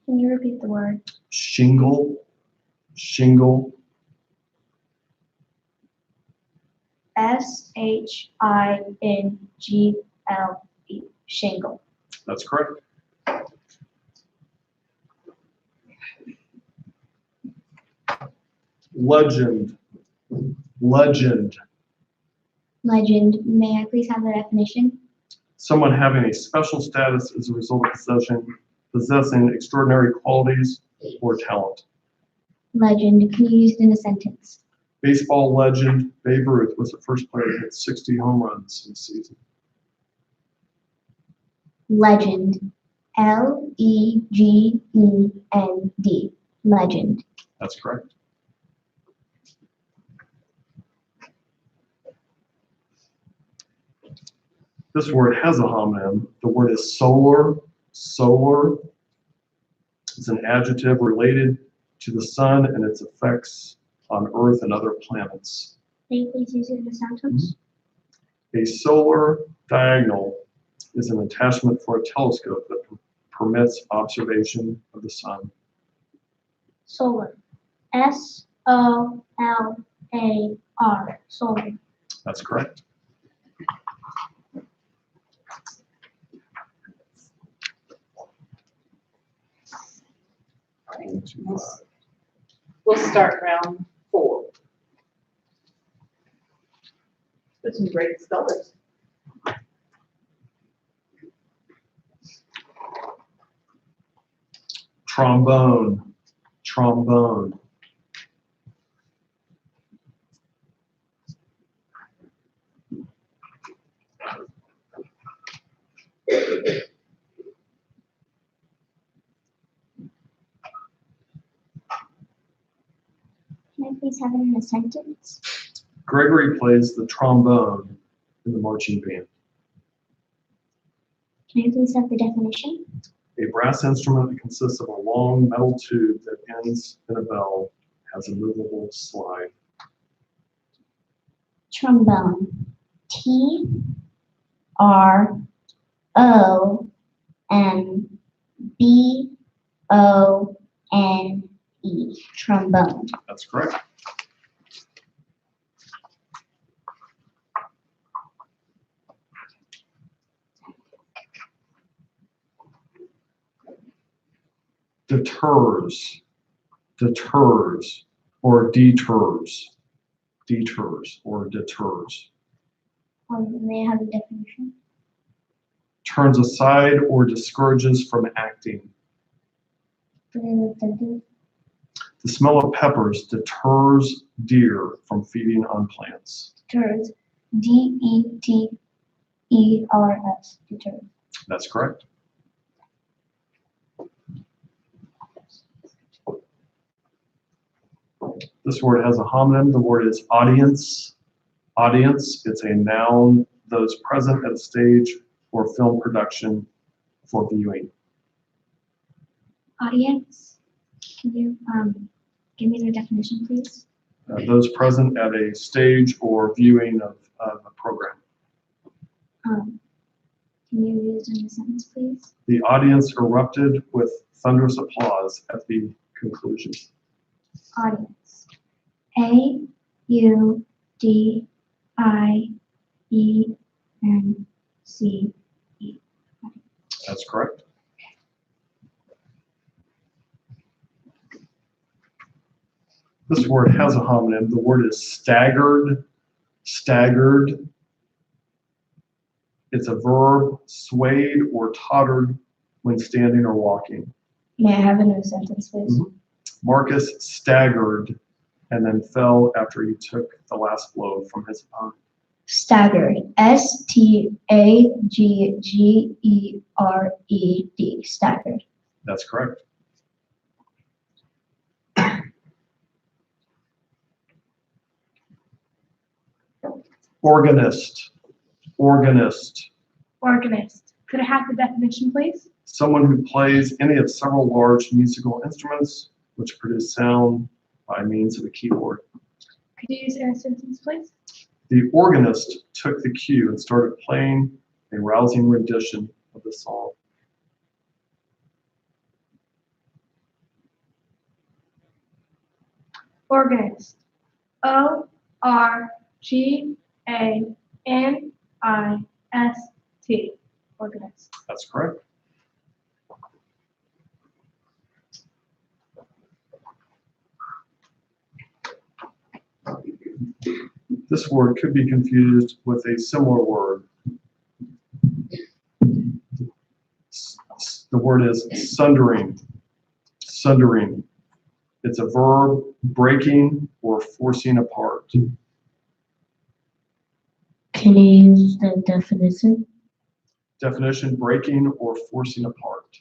Can you repeat the word? Shingle, shingle. SHINGLE. Shingle. That's correct. Legend, legend. Legend, may I please have the definition? Someone having a special status as a result of possessing extraordinary qualities or talent. Legend, can you use it in a sentence? Baseball legend Babe Ruth was the first player to hit 60 home runs in a season. Legend, LEGEND, legend. That's correct. This word has a homonym. The word is solar. Solar is an adjective related to the sun and its effects on Earth and other planets. Can you please use it in a sentence? A solar diagonal is an attachment for a telescope that permits observation of the sun. Solar, SOLAR, solar. That's correct. We'll start round 4. There's some great spellers. Trombone, trombone. Can I please have it in a sentence? Gregory plays the trombone in the marching band. Can I please have the definition? A brass instrument that consists of a long metal tube that ends in a bell, has a movable slide. Trombone. Trombone. Trombone. That's correct. Deters, deters, or deters, deters, or deters. May I have the definition? Turns aside or discourages from acting. Put it in the sentence. The smell of peppers deters deer from feeding on plants. Deters. D-E-T-E-R-S. Deters. That's correct. This word has a homonym. The word is audience. Audience, it's a noun, those present at a stage or film production for viewing. Audience. Can you give me the definition, please? Those present at a stage or viewing of a program. Can you use it in a sentence, please? The audience erupted with thunderous applause at the conclusion. Audience. A-U-D-I-E-N-C-E. That's correct. This word has a homonym. The word is staggered. Staggered. It's a verb, swayed or tottered when standing or walking. May I have it in a sentence, please? Marcus staggered and then fell after he took the last blow from his opponent. Staggered. S-T-A-G-G-E-R-E-D. Staggered. That's correct. Organist. Organist. Organist. Could I have the definition, please? Someone who plays any of several large musical instruments which produce sound by means of a keyboard. Could you use it in a sentence, please? The organist took the cue and started playing a rousing rendition of the song. Organist. O-R-G-A-N-I-S-T. Organist. That's correct. This word could be confused with a similar word. The word is sundering. Sundering. It's a verb, breaking or forcing apart. Can you use the definition? Definition, breaking or forcing apart.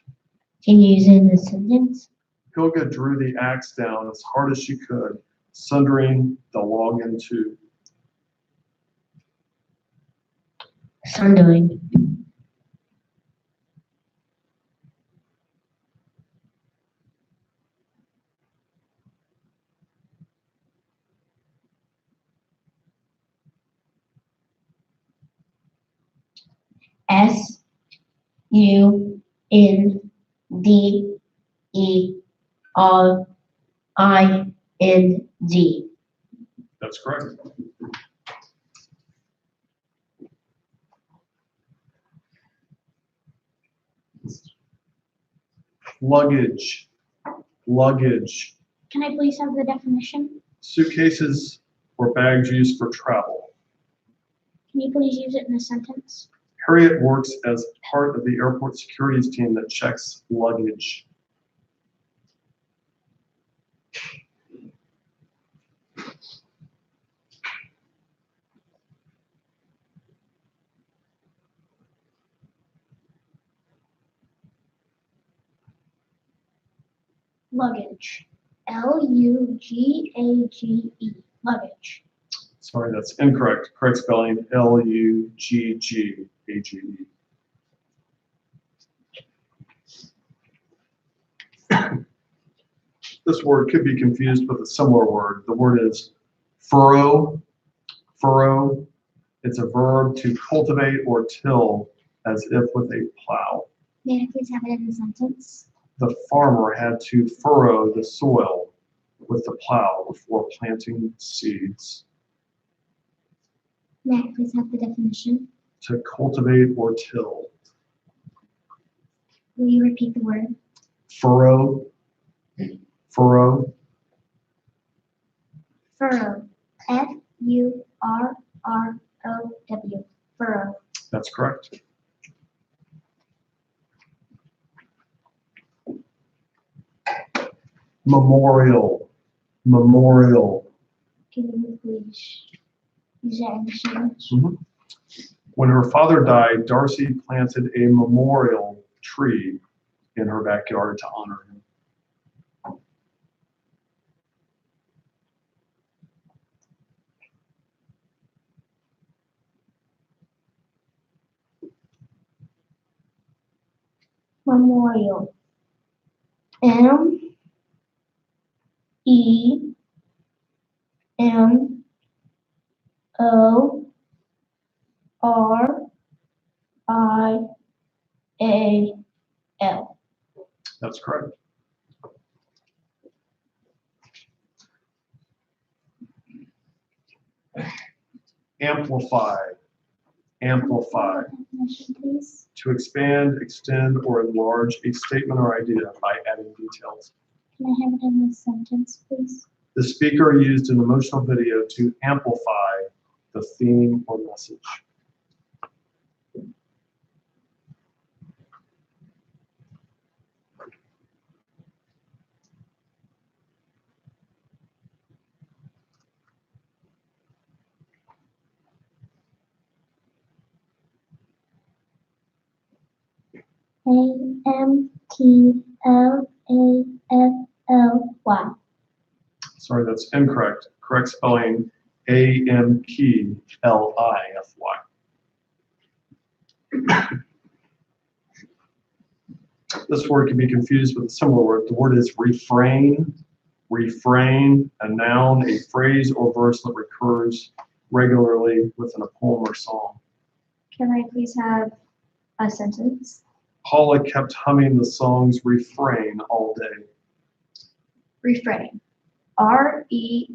Can you use it in a sentence? Hilga drew the axe down as hard as she could, sundering the log in two. Sundering. S-U-N-D-E-R-I-N-G. That's correct. Luggage. Luggage. Can I please have the definition? Suitcases or bags used for travel. Can you please use it in a sentence? Harriet works as part of the airport securities team that checks luggage. Luggage. L-U-G-A-G-E. Luggage. Sorry, that's incorrect. Correct spelling, L-U-G-G-A-G-E. This word could be confused with a similar word. The word is furrow. Furrow. It's a verb to cultivate or till as if with a plow. May I please have it in a sentence? The farmer had to furrow the soil with the plow before planting seeds. May I please have the definition? To cultivate or till. Will you repeat the word? Furrow. Furrow. Furrow. F-U-R-R-O-W. Furrow. That's correct. Memorial. Memorial. Can you please use that in the sentence? When her father died, Darcy planted a memorial tree in her backyard to honor him. Memorial. M-E-M-O-R-I-A-L. That's correct. Amplify. Amplify. Definition, please. To expand, extend, or enlarge a statement or idea by adding details. Can I have it in a sentence, please? The speaker used an emotional video to amplify the theme or message. A-M-P-L-A-F-L-Y. Sorry, that's incorrect. Correct spelling, A-M-P-L-I-F-Y. This word can be confused with a similar word. The word is refrain. Refrain, a noun, a phrase or verse that recurs regularly within a poem or song. Can I please have a sentence? Paula kept humming the song's refrain all day. Refrain. R-E-F-R-A-I-N.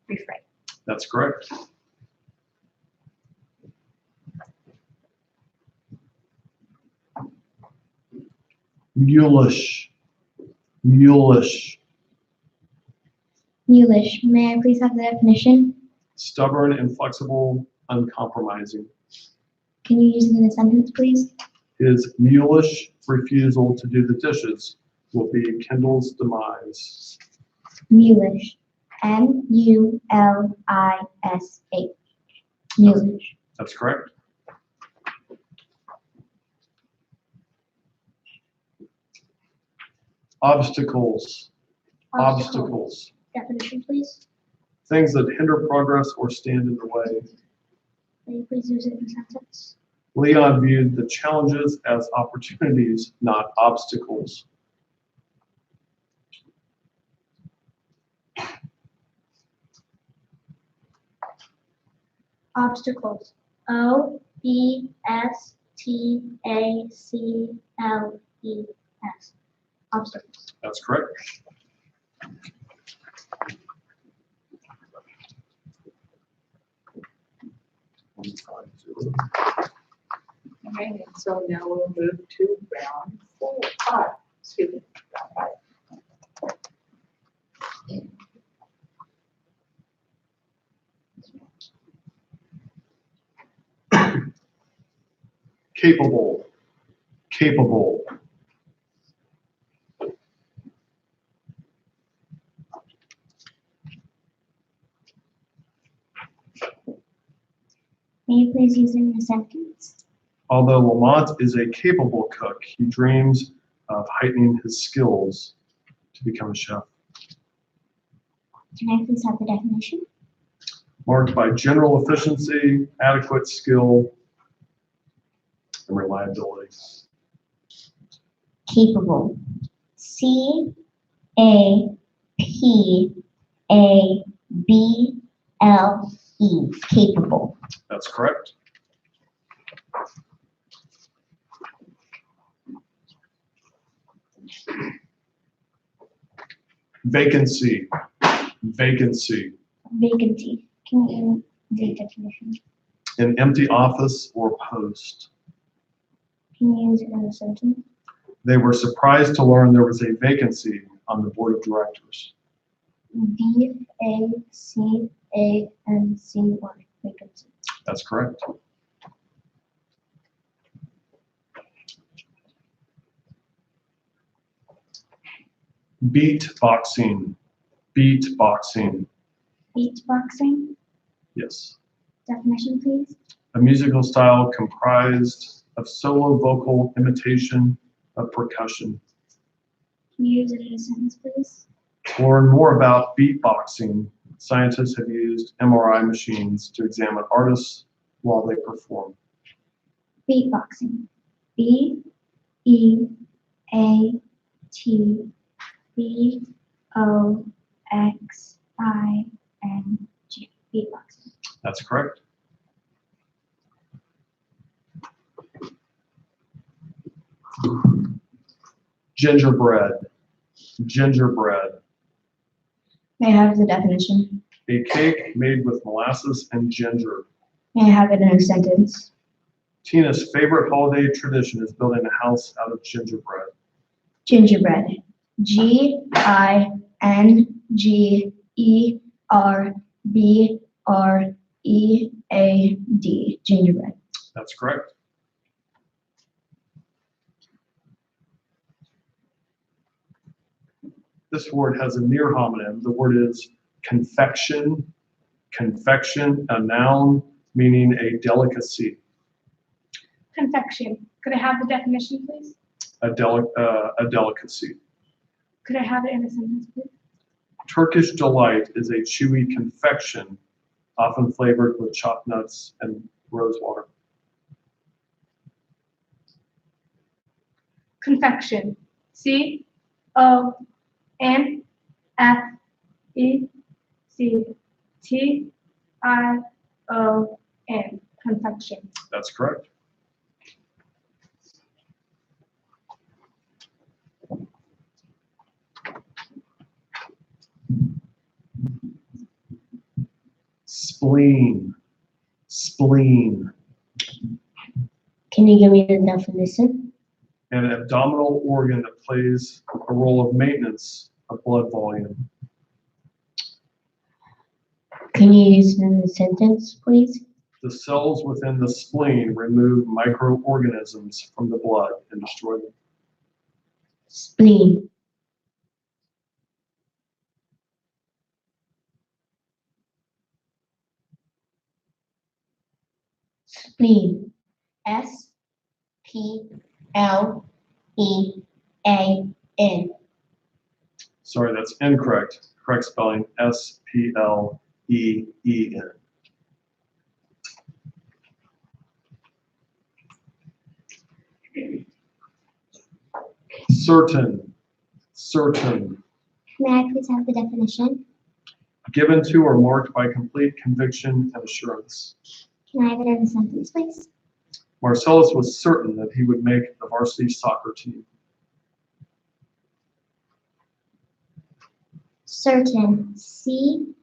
Refrain. That's correct. Mulish. Mulish. Mulish. May I please have the definition? Stubborn, inflexible, uncompromising. Can you use it in a sentence, please? His mulish refusal to do the dishes will be Kendall's demise. Mulish. M-U-L-I-S-H. Mulish. That's correct. Obstacles. Obstacles. Definition, please. Things that hinder progress or stand in the way. May you please use it in a sentence? Leon viewed the challenges as opportunities, not obstacles. Obstacles. O-B-S-T-A-C-L-E-S. Obstacles. That's correct. Okay, and so now we'll move to round 5. Excuse me, round 5. Capable, capable. May you please use it in a sentence? Although Lamont is a capable cook, he dreams of heightening his skills to become a chef. Can I please have the definition? Marked by general efficiency, adequate skill, and reliability. Capable. C-A-P-A-B-L-E. Capable. That's correct. Vacancy, vacancy. Vacancy. Can you the definition? An empty office or post. Can you use it in a sentence? They were surprised to learn there was a vacancy on the board of directors. V-A-C-A-N-C-Y. Vacancy. That's correct. Beatboxing, beatboxing. Beatboxing. Yes. Definition, please. A musical style comprised of solo vocal imitation of percussion. Can you use it in a sentence, please? To learn more about beatboxing, scientists have used MRI machines to examine artists while they perform. Beatboxing. B-E-A-T-B-O-X-I-N-G. Beatboxing. That's correct. Gingerbread, gingerbread. May I have the definition? A cake made with molasses and ginger. May I have it in a sentence? Tina's favorite holiday tradition is building a house out of gingerbread. Gingerbread. Gingerbread. Gingerbread. That's correct. This word has a near homonym. The word is confection. Confection, a noun meaning a delicacy. Confection. Could I have the definition, please? A delicacy. Could I have it in a sentence, please? Turkish delight is a chewy confection, often flavored with chopped nuts and rose water. Confection. C-O-N-F-E-C-T-I-O-N. Confection. That's correct. Spleen, spleen. Can you give me the definition? An abdominal organ that plays a role of maintenance of blood volume. Can you use it in a sentence, please? The cells within the spleen remove microorganisms from the blood and destroy them. Spleen. Spleen. S-P-L-E-A-N. Sorry, that's incorrect. Correct spelling, S-P-L-E-E-N. Certain, certain. May I please have the definition? Given to or marked by complete conviction and assurance. Can I have it in a sentence, please? Marcellus was certain that he would make the varsity soccer team. Certain. C-E-R-T-A-I-N.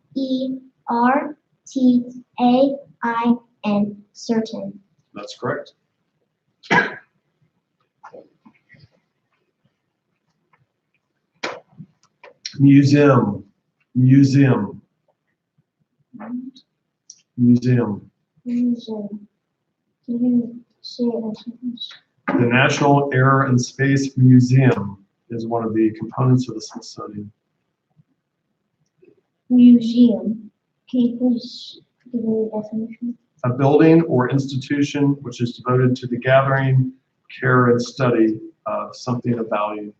Certain. That's correct. Museum, museum. Museum. Museum. Can you say it in Spanish? The National Air and Space Museum is one of the components of the Smithsonian. Museum. Can you please give me the definition? A building or institution which is devoted to the gathering, care, and study of something of value.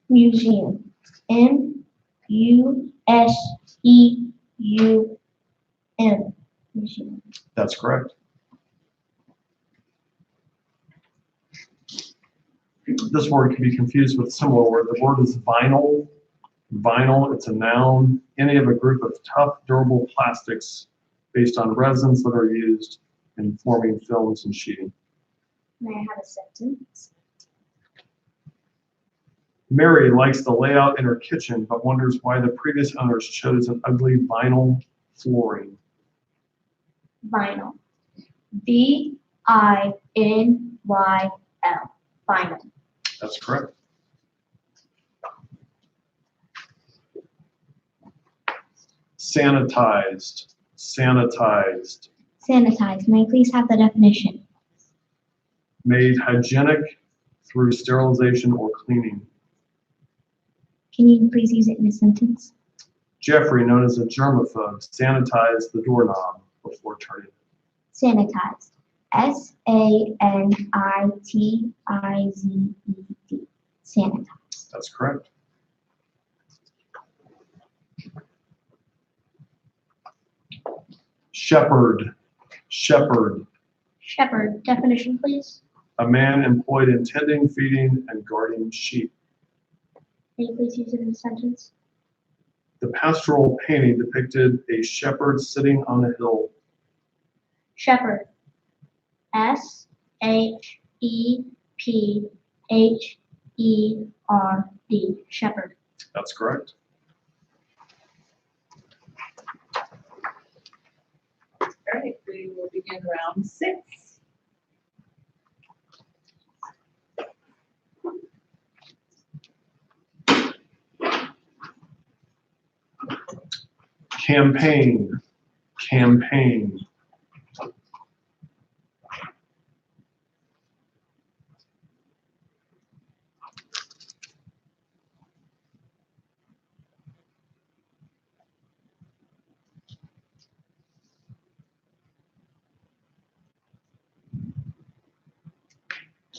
Museum. M-U-S-E-U-M. Museum. That's correct. This word can be confused with a similar word. The word is vinyl. Vinyl, it's a noun. Any of a group of tough, durable plastics based on resins that are used in forming films and sheeting. May I have a sentence? Mary likes the layout in her kitchen, but wonders why the previous owners chose an ugly vinyl flooring. Vinyl. V-I-N-Y-L. Vinyl. That's correct. Sanitized. Sanitized. Sanitized. May I please have the definition? Made hygienic through sterilization or cleaning. Can you please use it in a sentence? Jeffrey, known as a germaphobe, sanitized the doorknob before turning it. Sanitized. S-A-N-I-T-I-Z-E-D. Sanitized. That's correct. Shepherd. Shepherd. Shepherd. Definition, please. A man employed in tending, feeding, and guarding sheep. Can you please use it in a sentence? The pastoral painting depicted a shepherd sitting on a hill. Shepherd. S-H-E-P-H-E-R-D. Shepherd. That's correct. All right, we will begin round 6. Campaign. Campaign.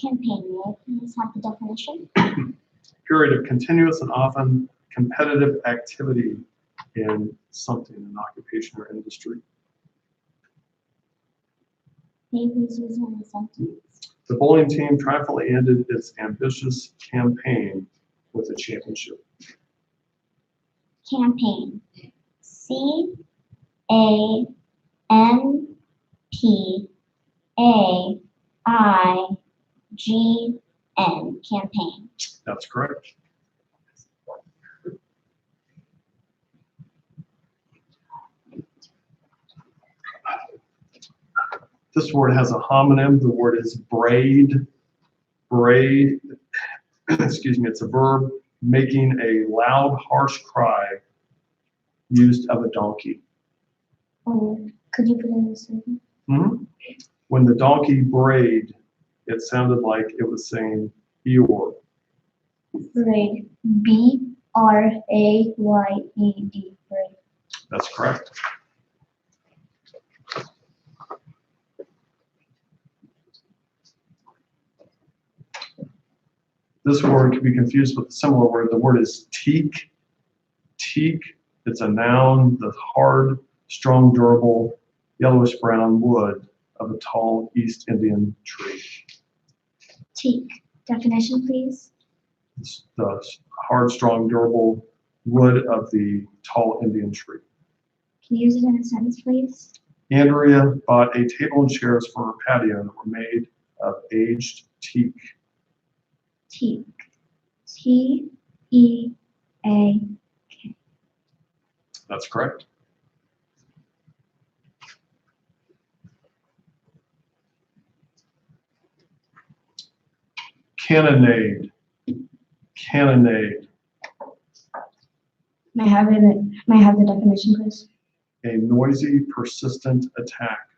Campaign. May I please have the definition? Period of continuous and often competitive activity in something, an occupation or industry. May you please use it in a sentence? The bowling team triumphantly ended its ambitious campaign with a championship. Campaign. C-A-M-P-A-I-G-N. Campaign. That's correct. This word has a homonym. The word is braid. Braid, excuse me, it's a verb making a loud, harsh cry used of a donkey. Could you put in the sentence? When the donkey brayed, it sounded like it was saying Eeyore. Braid. B-R-A-Y-E-D. Braid. That's correct. This word can be confused with a similar word. The word is teak. Teak, it's a noun, the hard, strong, durable, yellowish brown wood of a tall East Indian tree. Teak. Definition, please. It's the hard, strong, durable wood of the tall Indian tree. Can you use it in a sentence, please? Andrea bought a table and chairs for her patio that were made of aged teak. Teak. T-E-A-K. That's correct. Cannonade. Cannonade. May I have the definition, please? A noisy, persistent attack.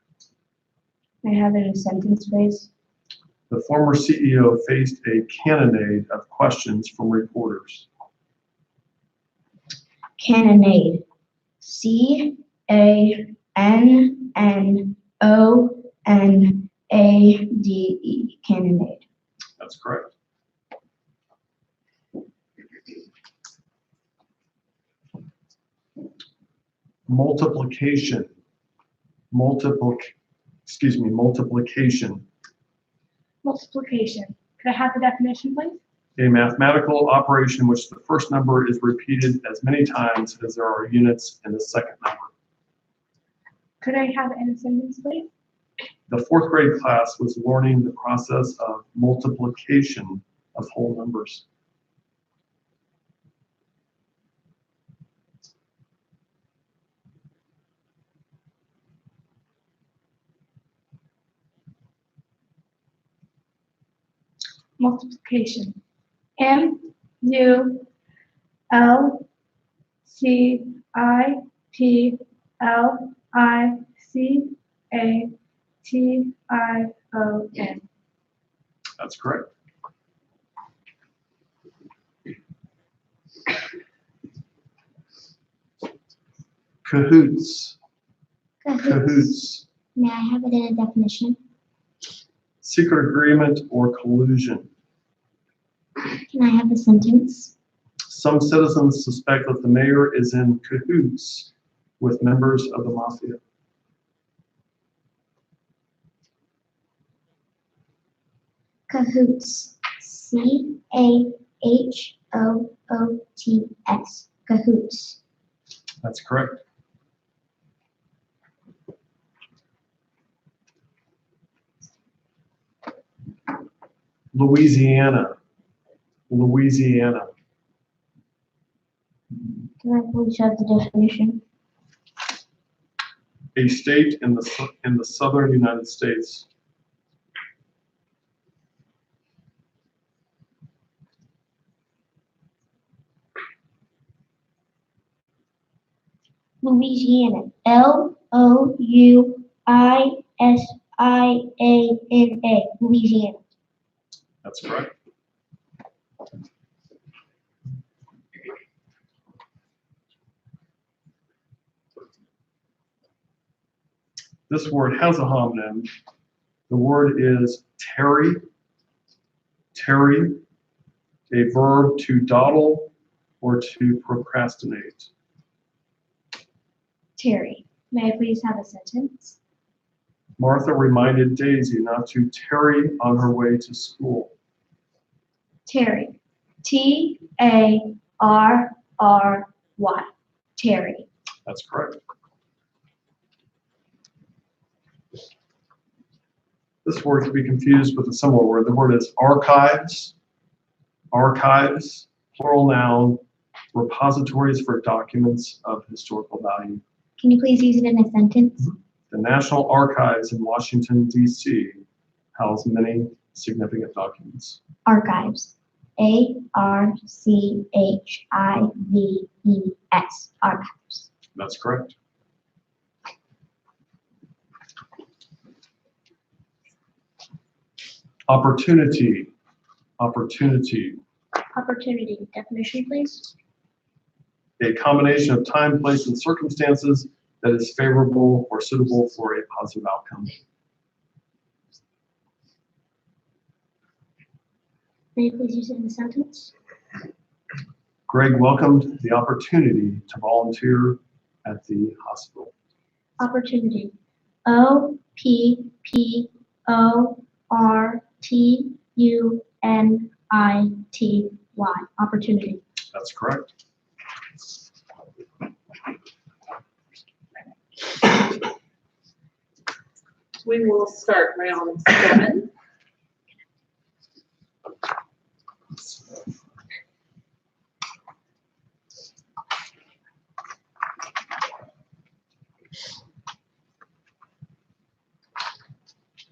May I have it in a sentence, please? The former CEO faced a cannonade of questions from reporters. Cannonade. CANNONADE. Cannonade. That's correct. Multiplication. Multiplication. Multiplication. Could I have the definition, please? A mathematical operation in which the first number is repeated as many times as there are units in the second number. Could I have it in a sentence, please? The fourth grade class was learning the process of multiplication of whole numbers. Multiplication. MULTIPLICATION. That's correct. Cahoots. Cahoots. May I have it in a definition? Secret agreement or collusion. Can I have a sentence? Some citizens suspect that the mayor is in cahoots with members of the mafia. Cahoots. CAHOOTS. Cahoots. That's correct. Louisiana. Louisiana. Can I please have the definition? A state in the southern United States. Louisiana. LOUISIANA. Louisiana. That's correct. This word has a homonym. The word is tarry. Tarry, a verb to dawdle or to procrastinate. Terry. May I please have a sentence? Martha reminded Daisy not to tarry on her way to school. Terry. TARRY. Terry. That's correct. This word can be confused with a similar word. The word is archives. Archives, plural noun, repositories for documents of historical value. Can you please use it in a sentence? The National Archives in Washington, D.C. house many significant documents. Archives. ARCHIVES. Archives. That's correct. Opportunity. Opportunity. Opportunity. Definition, please. A combination of time, place, and circumstances that is favorable or suitable for a positive outcome. May you please use it in a sentence? Greg welcomed the opportunity to volunteer at the hospital. Opportunity. OPPORTUNITY. Opportunity. That's correct. We will start round 7.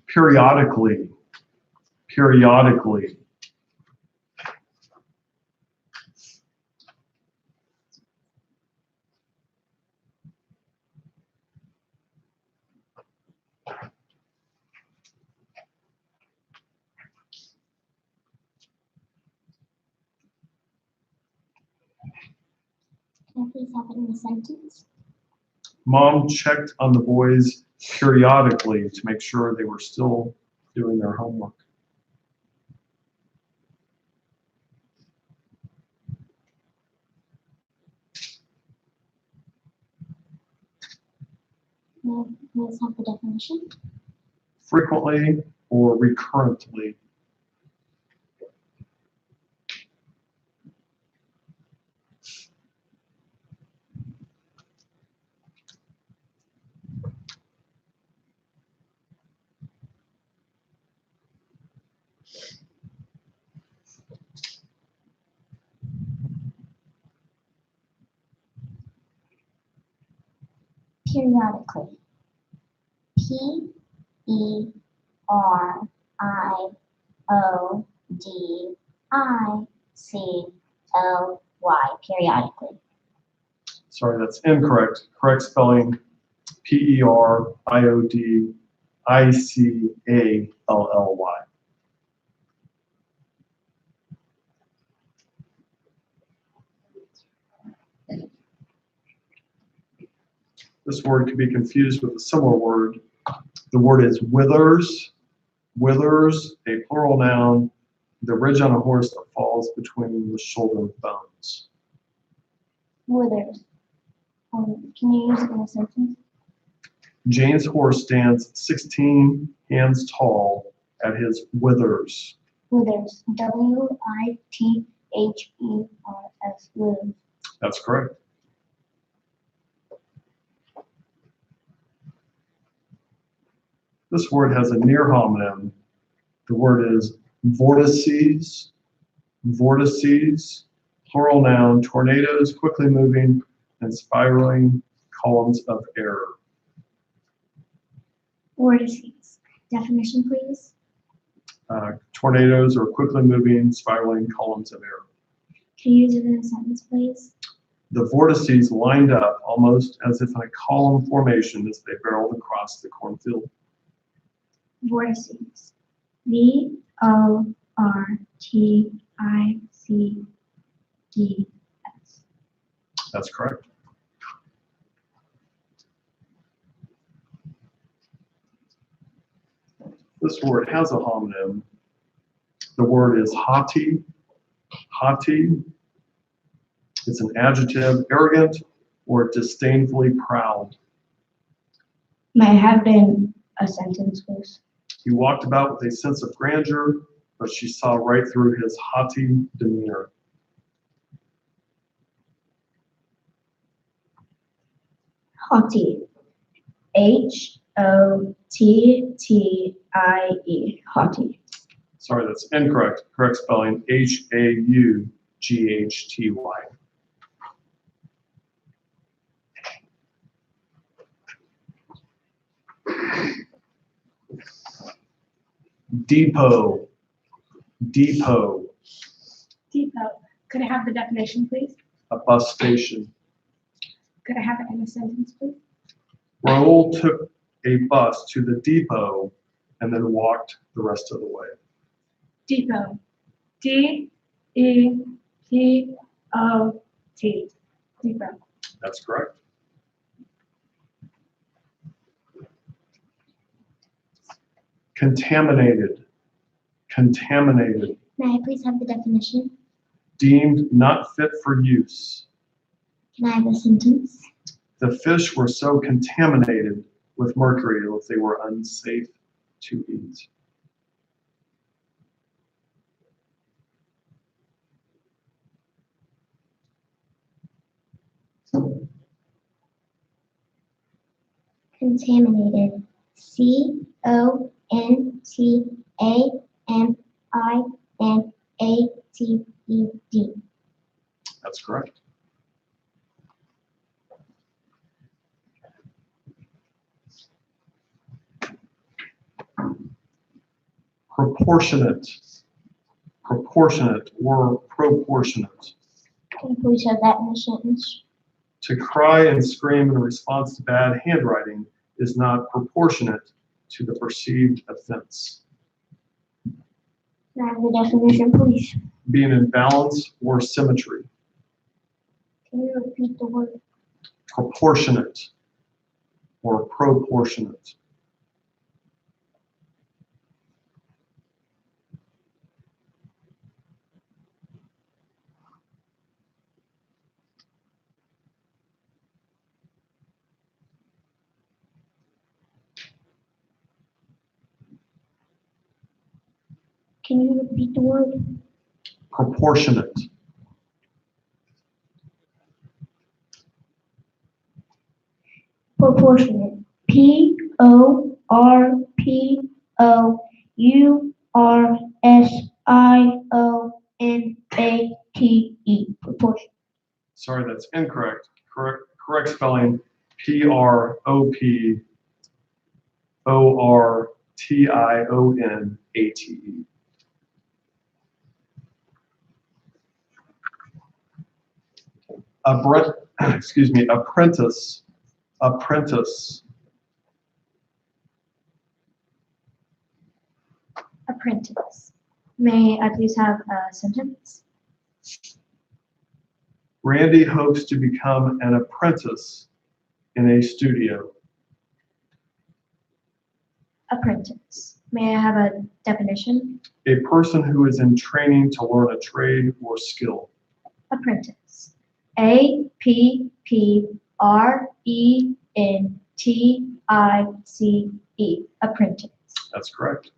Periodically. Periodically. Can I please have it in a sentence? Mom checked on the boys periodically to make sure they were still doing their homework. May I please have the definition? Frequently or recurrently. Periodically. Periodically. Periodically. Sorry, that's incorrect. Correct spelling, Periodically. This word can be confused with a similar word. The word is withers. Withers, a plural noun, the ridge on a horse that falls between the shoulder bones. Withers. Can you use it in a sentence? Jane's horse stands 16 hands tall at his withers. Withers. Withers. Withers. That's correct. This word has a near homonym. The word is vortices. Vortices, plural noun, tornadoes, quickly moving and spiraling columns of air. Vortices. Definition, please. Tornadoes are quickly moving, spiraling columns of air. Can you use it in a sentence, please? The vortices lined up almost as if in a column formation as they barreled across the cornfield. Vortices. Vortices. That's correct. This word has a homonym. The word is haughty. Haughty. It's an adjective, arrogant or disdainfully proud. May I have in a sentence, please? He walked about with a sense of grandeur, but she saw right through his haughty demeanor. Haughty. Hottie. Haughty. Sorry, that's incorrect. Correct spelling, Haughty. Depot. Depot. Depot. Could I have the definition, please? A bus station. Could I have it in a sentence, please? Raoul took a bus to the depot and then walked the rest of the way. Depot. D-E-P-O-T. Depot. That's correct. Contaminated. Contaminated. May I please have the definition? Deemed not fit for use. Can I have a sentence? The fish were so contaminated with mercury that they were unsafe to eat. Contaminated. Contaminated. That's correct. Proportionate. Proportionate or proportionate. Can you please have that in a sentence? To cry and scream in response to bad handwriting is not proportionate to the perceived offense. Can I have the definition, please? Being in balance or symmetry. Can you repeat the word? Proportionate or proportionate. Can you repeat the word? Proportionate. Proportionate. P-O-R-P-O-U-R-S-I-O-N-A-T-E. Proportionate. Sorry, that's incorrect. Correct spelling, P-R-O-P-O-R-T-I-O-N-A-T-E. Apprentice. Apprentice. Apprentice. May I please have a sentence? Randy hopes to become an apprentice in a studio. Apprentice. May I have a definition? A person who is in training to learn a trade or skill. Apprentice. A-P-P-R-E-N-T-I-C-E. Apprentice. That's correct.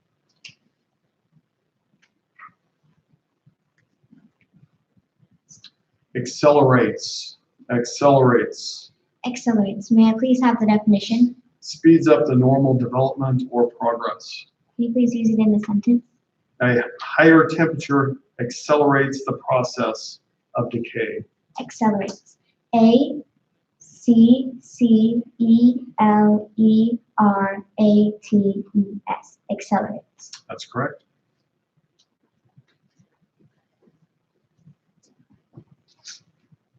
Accelerates. Accelerates. Accelerates. May I please have the definition? Speeds up the normal development or progress. Can you please use it in the sentence? A higher temperature accelerates the process of decay. Accelerates. A-C-C-E-L-E-R-A-T-E-S. Accelerates. That's correct.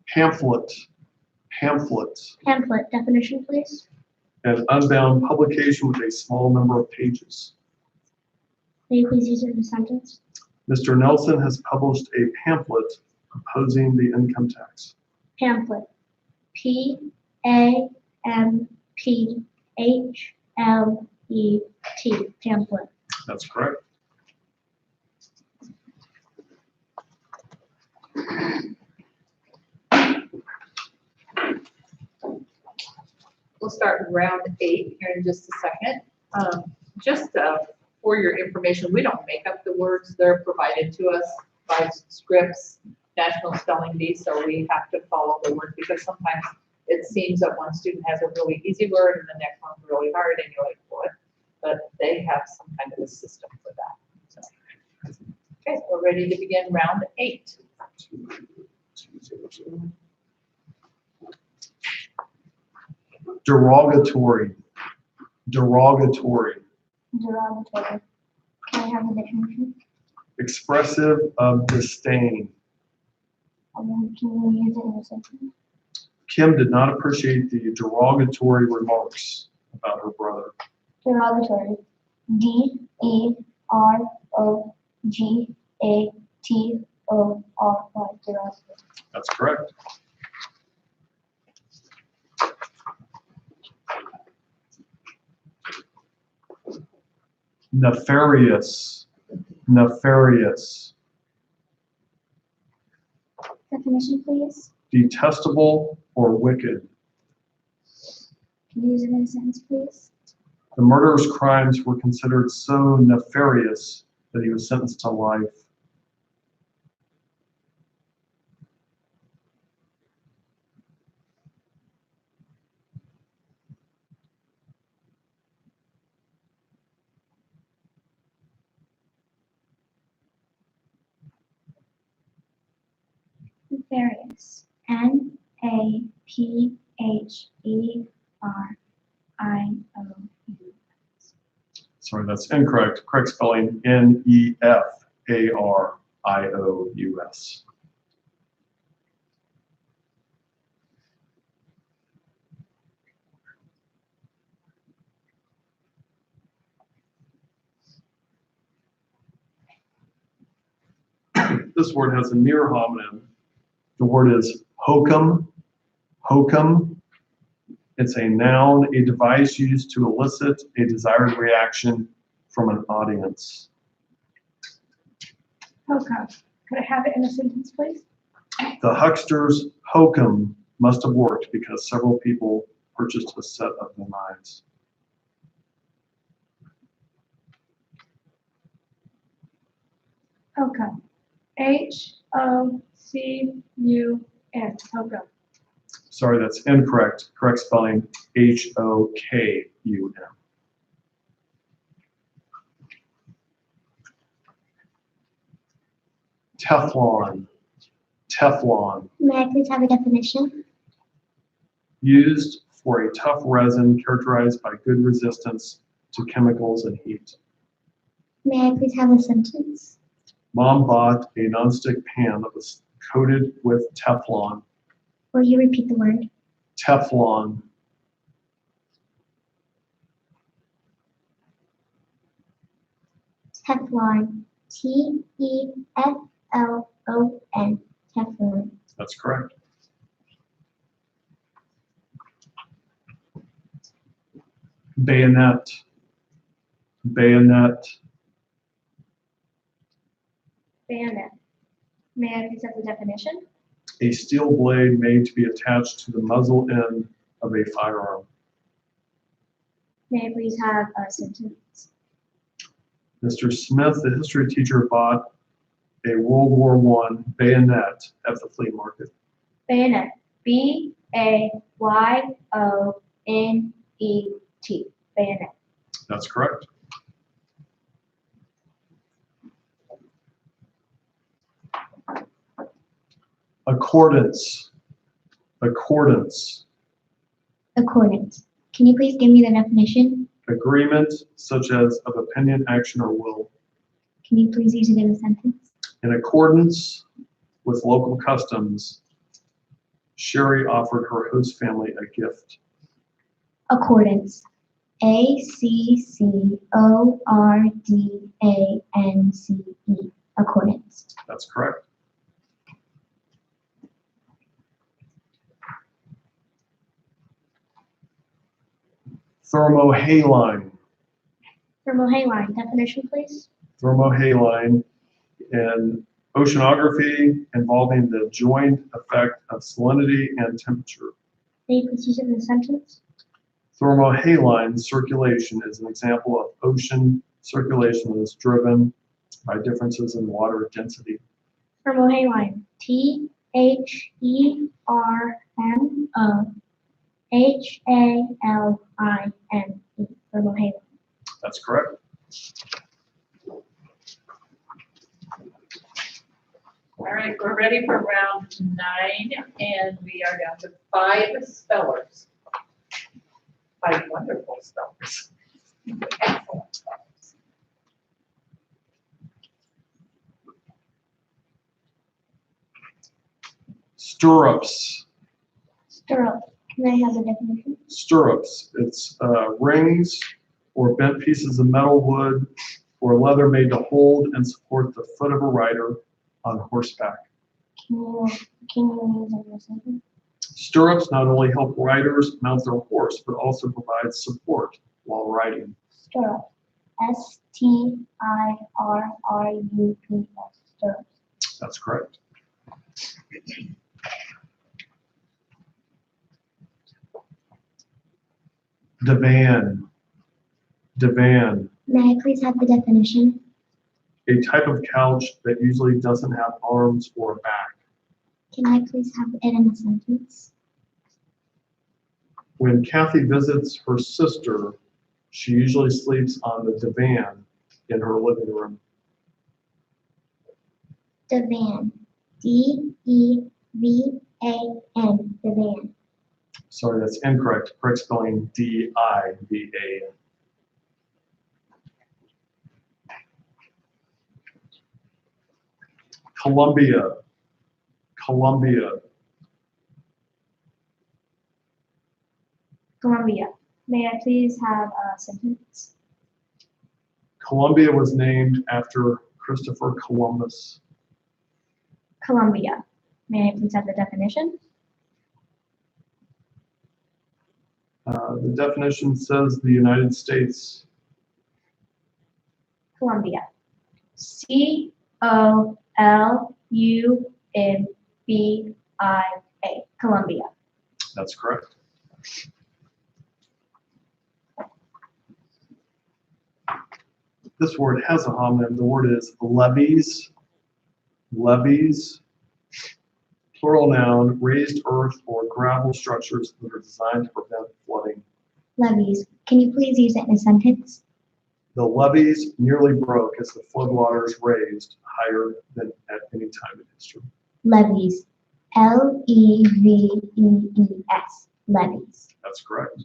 Pamphlet. Pamphlet. Pamphlet. Definition, please. An unbound publication with a small number of pages. May you please use it in a sentence? Mr. Nelson has published a pamphlet opposing the income tax. Pamphlet. P-A-M-P-H-L-E-T. Pamphlet. That's correct. We'll start round 8 here in just a second. Just for your information, we don't make up the words. They're provided to us by Scripps, National Spelling Bee, so we have to follow the word because sometimes it seems that one student has a really easy word and the next one's really hard and you're like, what? But they have some kind of a system for that. So, okay, we're ready to begin round 8. Derogatory. Derogatory. Derogatory. Can I have the definition? Expressive of disdain. And then can you use it in a sentence? Kim did not appreciate the derogatory remarks about her brother. Derogatory. D-E-R-O-G-A-T-O-R-Y. Derogatory. That's correct. Nefarious. Nefarious. Definition, please. Detestable or wicked. Can you use it in a sentence, please? The murderer's crimes were considered so nefarious that he was sentenced to life. Nefarious. N-A-P-H-E-R-I-O-U-S. Sorry, that's incorrect. Correct spelling, N-E-F-A-R-I-O-U-S. This word has a near homonym. The word is hokum. Hokum, it's a noun, a device used to elicit a desired reaction from an audience. Okay. Could I have it in a sentence, please? The huckster's hokum must have worked because several people purchased a set of the knives. Okay. H-O-C-U-M. Hokum. Sorry, that's incorrect. Correct spelling, H-O-K-U-M. Teflon. Teflon. May I please have a definition? Used for a tough resin characterized by good resistance to chemicals and heat. May I please have a sentence? Mom bought a nonstick pan that was coated with Teflon. Will you repeat the word? Teflon. Teflon. T-E-F-L-O-N. Teflon. That's correct. Bayonet. Bayonet. Bayonet. May I please have the definition? A steel blade made to be attached to the muzzle end of a firearm. May I please have a sentence? Mr. Smith, the history teacher, bought a World War I bayonet at the flea market. Bayonet. B-A-Y-O-N-E-T. Bayonet. That's correct. Accordance. Accordance. Accordance. Can you please give me the definition? Agreement such as of opinion, action, or will. Can you please use it in a sentence? In accordance with local customs, Sherry offered her host family a gift. Accordance. A-C-C-O-R-D-A-N-C-E. Accordance. That's correct. Thermohaline. Thermohaline. Definition, please? Thermohaline, an oceanography involving the joint effect of salinity and temperature. May you please use it in a sentence? Thermohaline circulation is an example of ocean circulation that is driven by differences in water density. Thermohaline. T-H-E-R-M-O-H-A-L-I-N-E. Thermohaline. That's correct. All right, we're ready for round 9, and we are down to 5 spellers. 5 wonderful spellers. Excellent spellers. Stirrups. Stirrup. Can I have the definition? Stirrups. It's rings or bent pieces of metal, wood, or leather made to hold and support the foot of a rider on horseback. Can you use it in a sentence? Stirrups not only help riders mount their horse, but also provide support while riding. Stirrup. S-T-I-R-R-U-P-S. Stirrup. That's correct. Divan. Divan. May I please have the definition? A type of couch that usually doesn't have arms or a back. Can I please have it in a sentence? When Kathy visits her sister, she usually sleeps on the divan in her living room. Divan. D-E-V-A-N. Divan. Sorry, that's incorrect. Correct spelling, D-I-V-A-N. Columbia. Columbia. Columbia. May I please have a sentence? Columbia was named after Christopher Columbus. Columbia. May I please have the definition? The definition says the United States. Columbia. Columbia. Columbia. That's correct. This word has a homonym. The word is levees. Levees. Plural noun, raised earth or gravel structures that are designed to prevent flooding. Levees. Can you please use it in a sentence? The levees nearly broke as the floodwaters raised higher than at any time in history. Levees. Levees. Levees. That's correct.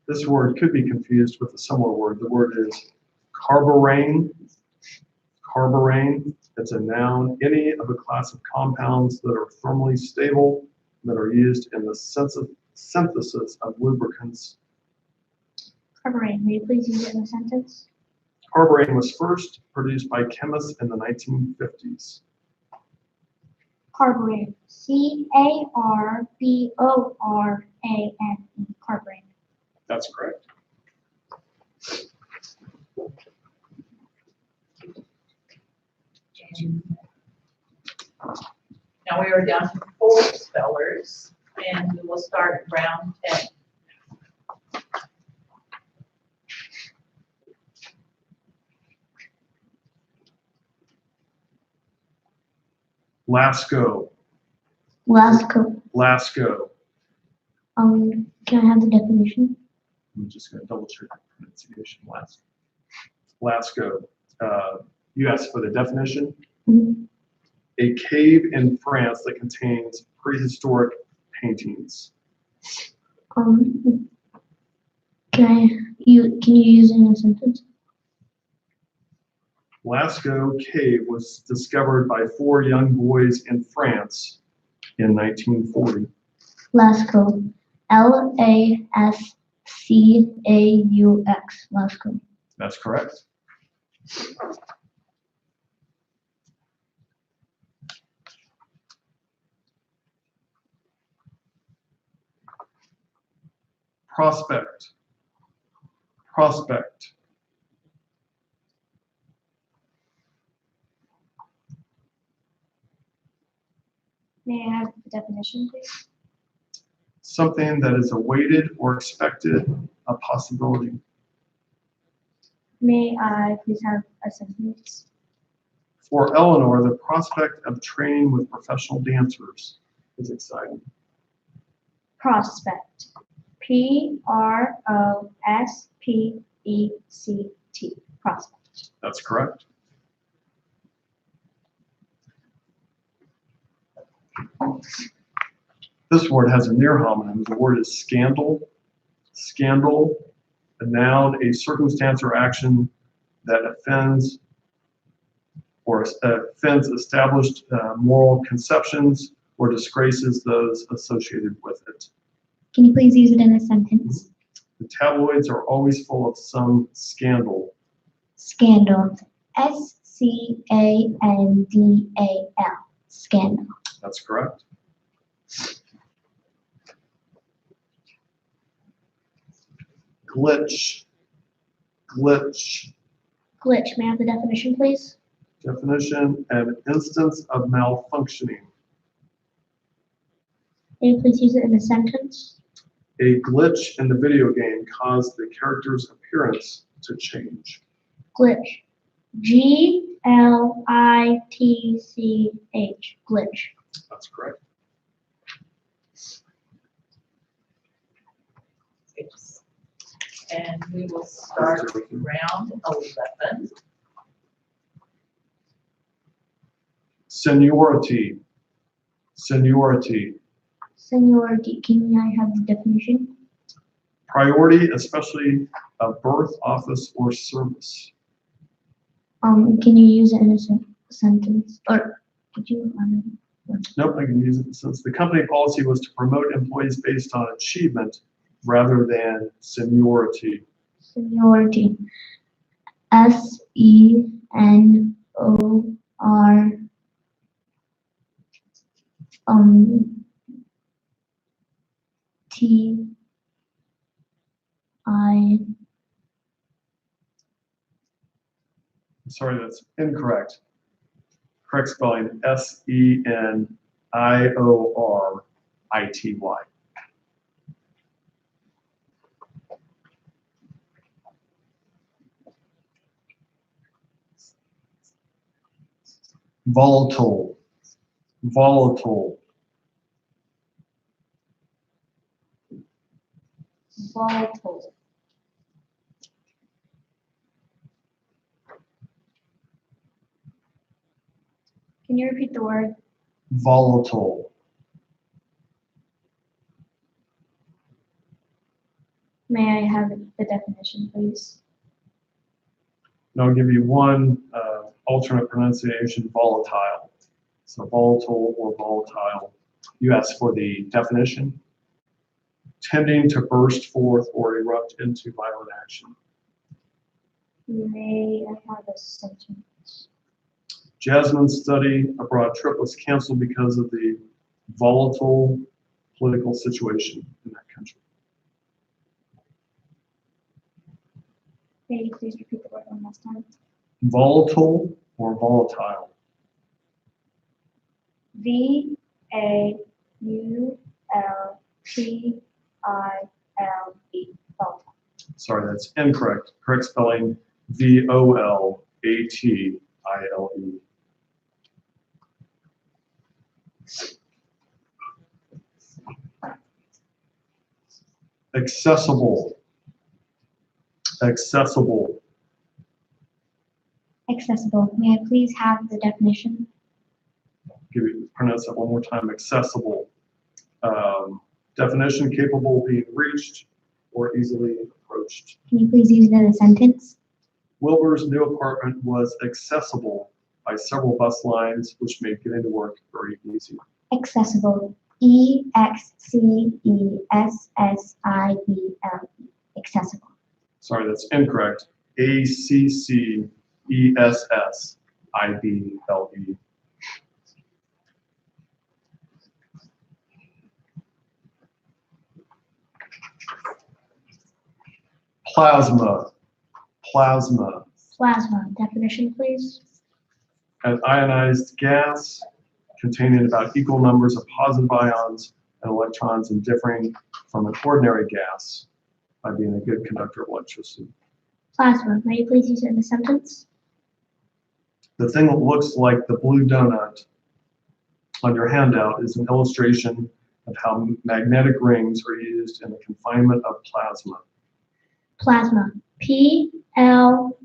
This word could be confused with a similar word. The word is carborane. Carborane. It's a noun. Any of a class of compounds that are thermally stable that are used in the synthesis of lubricants. Carborane. Will you please use it in a sentence? Carborane was first produced by chemists in the 1950s. Carborane. Carborane. Carborane. That's correct. Now we are down to 4 spellers, and we will start round 10. Lasco. Lasco. Lasco. Can I have the definition? I'm just going to double check the pronunciation. Lasco. You asked for the definition. Mhm. A cave in France that contains prehistoric paintings. Can you use it in a sentence? Lascaux Cave was discovered by 4 young boys in France in 1940. Lascaux. Lascaux. Lascaux. That's correct. Prospect. Prospect. May I have the definition, please? Something that is awaited or expected, a possibility. May I please have a sentence? For Eleanor, the prospect of training with professional dancers is exciting. Prospect. Prospect. Prospect. That's correct. This word has a near homonym. The word is scandal. Scandal, a noun, a circumstance or action that offends established moral conceptions or disgraces those associated with it. Can you please use it in a sentence? The tabloids are always full of some scandal. Scandal. Scandal. Scandal. That's correct. Glitch. Glitch. Glitch. May I have the definition, please? Definition, an instance of malfunctioning. May you please use it in a sentence? A glitch in the video game caused the character's appearance to change. Glitch. Glitch. Glitch. That's correct. And we will start round 11. Seniority. Seniority. Seniority. Can I have the definition? Priority, especially of birth, office, or service. Can you use it in a sentence? Or could you? Nope, I can use it since the company policy was to promote employees based on achievement rather than seniority. Seniority. SENORITY. T I Sorry, that's incorrect. Correct spelling, Seniority. Volatile, volatile, Volatile. Can you repeat the word? volatile. May I have the definition, please? And I'll give you one alternate pronunciation, volatile. So volatile or volatile. You asked for the definition. Tending to burst forth or erupt into violent action. May I have a sentence? Jasmine's study abroad trip was canceled because of the volatile political situation in that country. May you please repeat the word one last time? Volatile or volatile? V-A-U-L-T-I-L-E. Volatile. Sorry, that's incorrect. Correct spelling, Volatile. Accessible. Accessible. accessible. May I please have the definition? Pronounce that one more time. Accessible. Definition: capable of being reached or easily approached. Can you please use it in a sentence? Wilbur's new apartment was accessible by several bus lines, which made getting to work very easy. Accessible. E-X-C-E-S-S-I-B-L-E. Accessible. Sorry, that's incorrect. A-C-C-E-S-S-I-B-L-E. Plasma. Plasma. Plasma. Definition, please. An ionized gas containing about equal numbers of positive ions and electrons and differing from an ordinary gas by being a good conductor of electricity. Plasma. May you please use it in a sentence? The thing that looks like the blue donut on your handout is an illustration of how magnetic rings are used in the confinement of plasma. Plasma. P-L-A-S-M-A.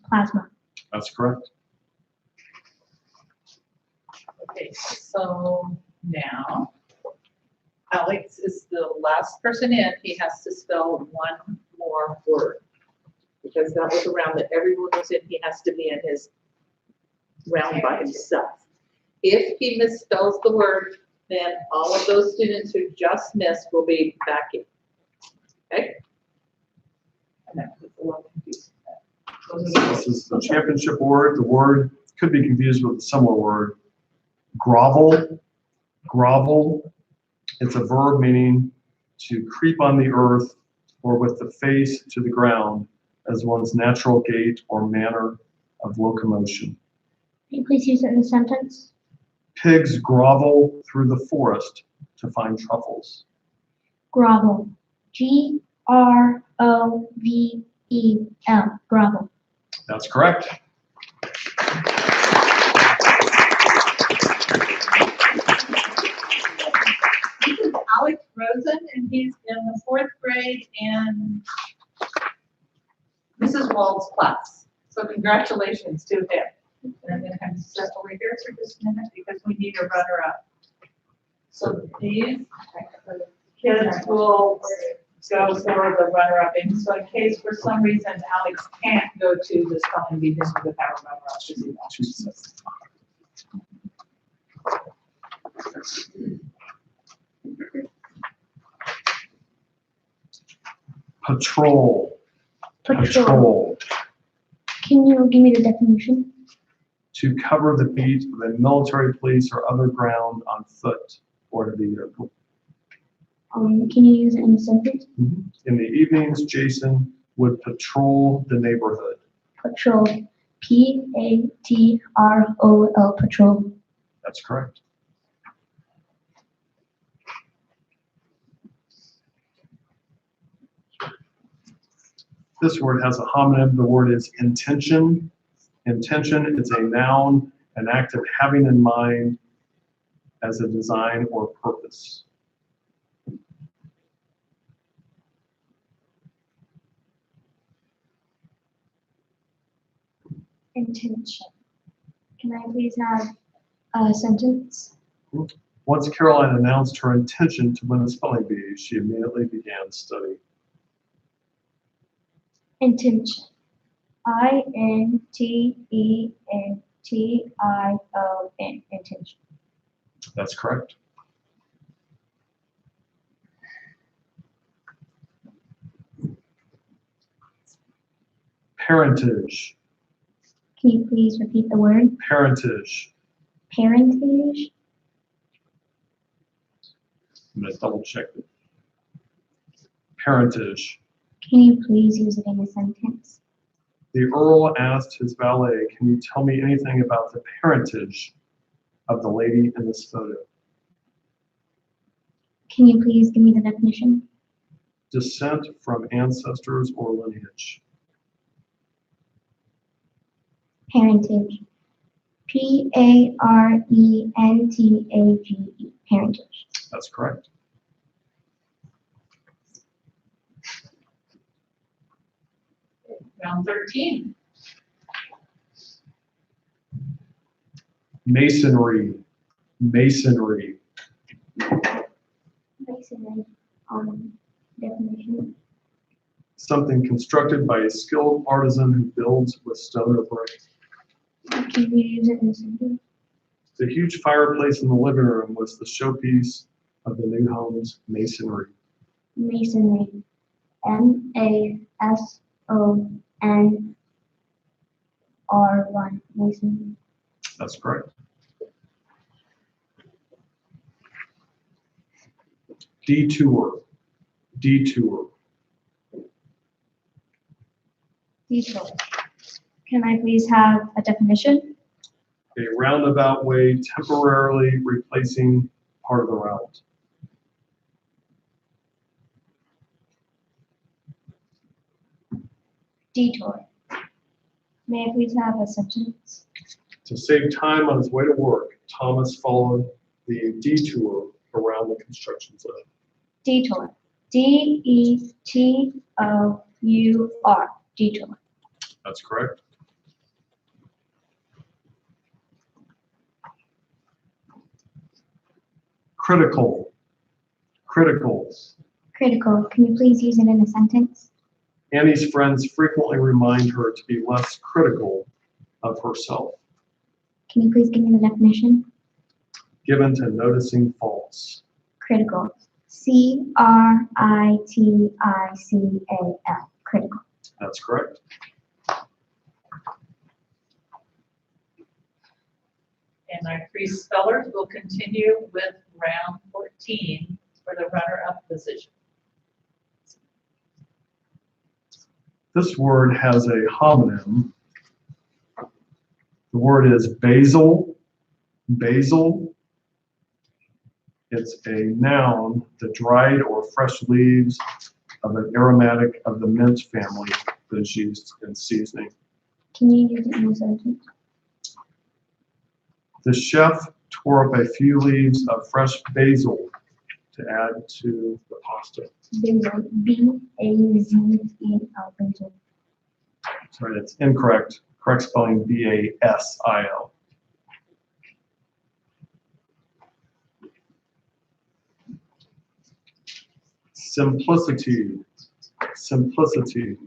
Plasma. That's correct. Okay, so now Alex is the last person in. He has to spell one more word. Because that was a round that everyone was in, he has to be in his round by himself. If he misspells the word, then all of those students who just missed will be back in. Okay? And that was a little confusing. This is the championship word. The word could be confused with a similar word. Grovel. Grovel. It's a verb meaning to creep on the earth or with the face to the ground as one's natural gait or manner of locomotion. Can you please use it in a sentence? Pigs grovel through the forest to find truffles. Grovel. G-R-O-V-E-L. Grovel. That's correct. This is Alex Rosen, and he's in the 4th grade in Mrs. Wald's class. So congratulations to him. And I'm going to have to step over here for just a minute because we need a runner-up. So these kids will go for the runner-up. And so in case for some reason Alex can't go to the spelling bee, this would have a runner-up to do that. Patrol. Patrol. Can you give me the definition? To cover the beat of a military police or other ground on foot or to be there. Can you use it in a sentence? In the evenings, Jason would patrol the neighborhood. Patrol. Patrol. Patrol. That's correct. This word has a homonym. The word is intention. Intention is a noun, an act of having in mind as a design or purpose. Intention. Can I please have a sentence? Once Caroline announced her intention to win the spelling bee, she immediately began study. Intention. Intention. Intention. That's correct. Parentage. Can you please repeat the word? Parentage. Parentage. I'm going to double check it. Parentage. Can you please use it in a sentence? The Earl asked his valet, "Can you tell me anything about the parentage of the lady in this photo?" Can you please give me the definition? Descent from ancestors or lineage. Parentage. Parentage. Parentage. That's correct. Round 13. Masonry. Masonry. Masonry. Definition. Something constructed by a skilled artisan who builds with stone or brick. Can you use it in a sentence? The huge fireplace in the living room was the showpiece of the new home's masonry. Masonry. Masonry. Masonry. That's correct. Detour. Detour. Detour. Can I please have a definition? A roundabout way temporarily replacing part of the route. Detour. May I please have a sentence? To save time on his way to work, Thomas followed the detour around the construction site. Detour. Detour. Detour. That's correct. Critical. Critical. Critical. Can you please use it in a sentence? Annie's friends frequently remind her to be less critical of herself. Can you please give me the definition? Given to noticing faults. Critical. Critical. Critical. That's correct. And our three spellers will continue with round 14 for the runner-up position. This word has a homonym. The word is basil. Basil. It's a noun, the dried or fresh leaves of an aromatic of the mint family that is used in seasoning. Can you use it in a sentence? The chef tore up a few leaves of fresh basil to add to the pasta. Basil. B-A-Z-E-L. Basil. Sorry, that's incorrect. Correct spelling B-A-S-I-L. Simplicity. Simplicity.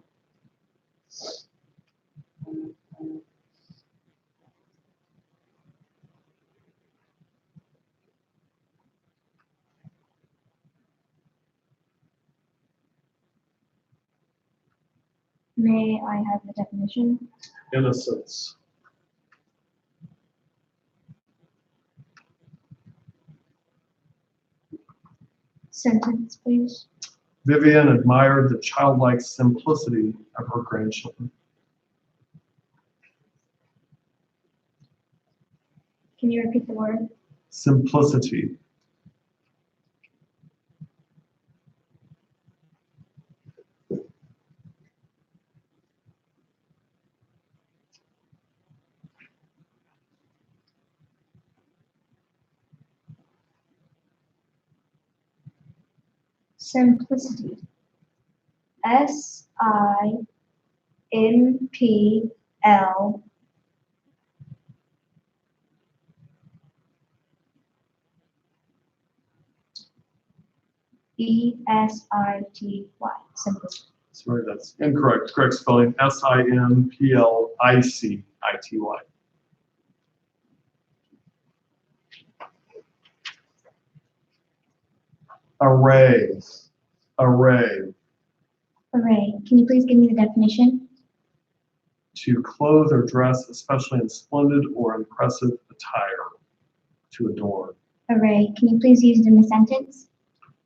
May I have the definition? Innocence. Sentence, please. Vivian admired the childlike simplicity of her grandchildren. Can you repeat the word? Simplicity. Simplicity. SIMPL ESITY. Simplicity. Sorry, that's incorrect. Correct spelling, SIMPLICITY. Array. Array. Array. Can you please give me the definition? To clothe or dress, especially in splendid or impressive attire. To adorn. Array. Can you please use it in a sentence?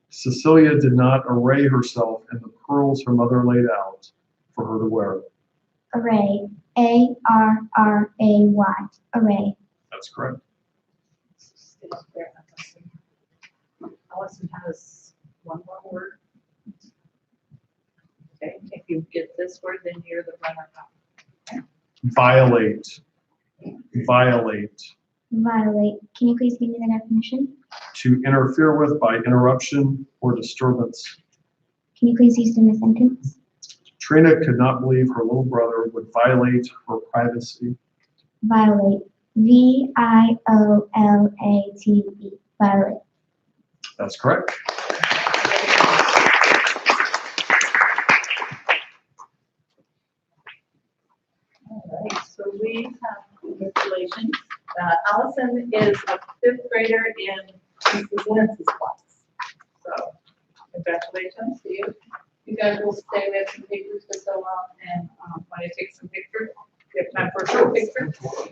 Cecilia did not array herself in the pearls her mother laid out for her to wear. Array. ARRAY. Array. That's correct. Allison has one more word. Okay, if you get this word, then you're the runner-up. Violate. Violate. Violate. Can you please give me the definition? To interfere with by interruption or disturbance. Can you please use it in a sentence? Trina could not believe her little brother would violate her privacy. Violate. VIOLATE. Violate. That's correct. All right, so we have congratulations. Allison is a 5th grader in Mrs. Lentz's class. So congratulations to you. You guys will stay with some papers to fill out and want to take some pictures. We have time for a short picture. All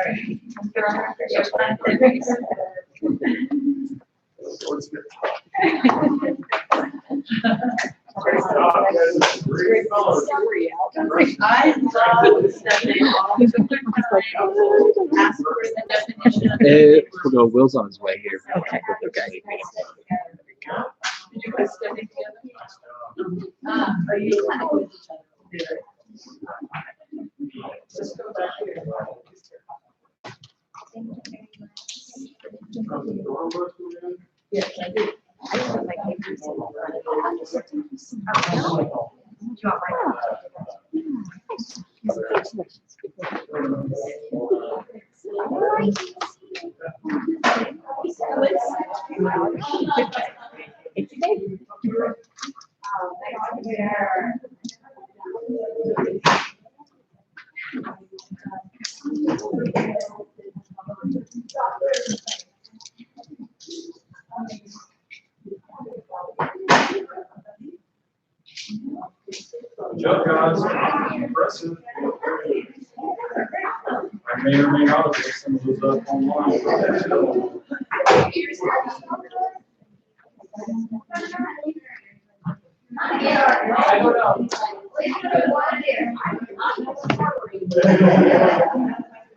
right. Mr. Arthur, you have time for a picture? I love that they all took their time, asked for the definition of the We'll go, Will's on his way here. Okay. Okay. Did you guys study together? Are you kind of with each other? Just go back here. Yes, I do. I put my papers in the front of Good job, guys. Impressive. I may or may not have looked some of those up online. I don't know.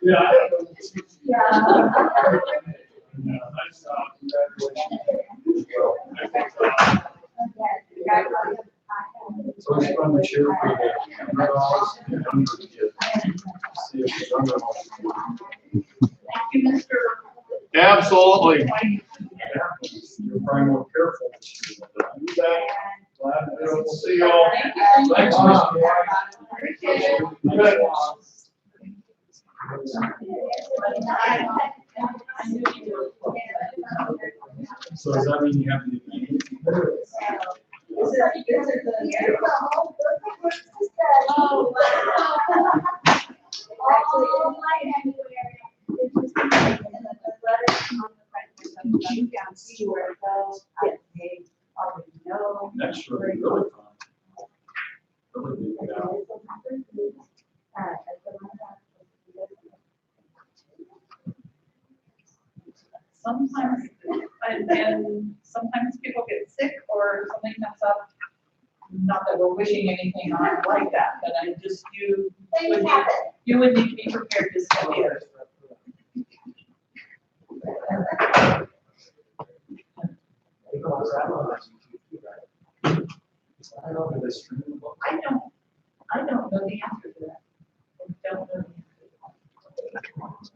Yeah. Nice job. Congratulations. So it's fun to cheer for the underdogs and under kids. See if the underdogs. Thank you, Mr. Absolutely. You're probably more careful. Glad to we'll see you all. Thanks, Mr. So does that mean you have to do anything? Next year will be really fun. Really big out. Sometimes I and sometimes people get sick or something comes up. Not that we're wishing anything on like that, but I just, you would need to be prepared to step in. I don't know the answer to that. I don't know the answer.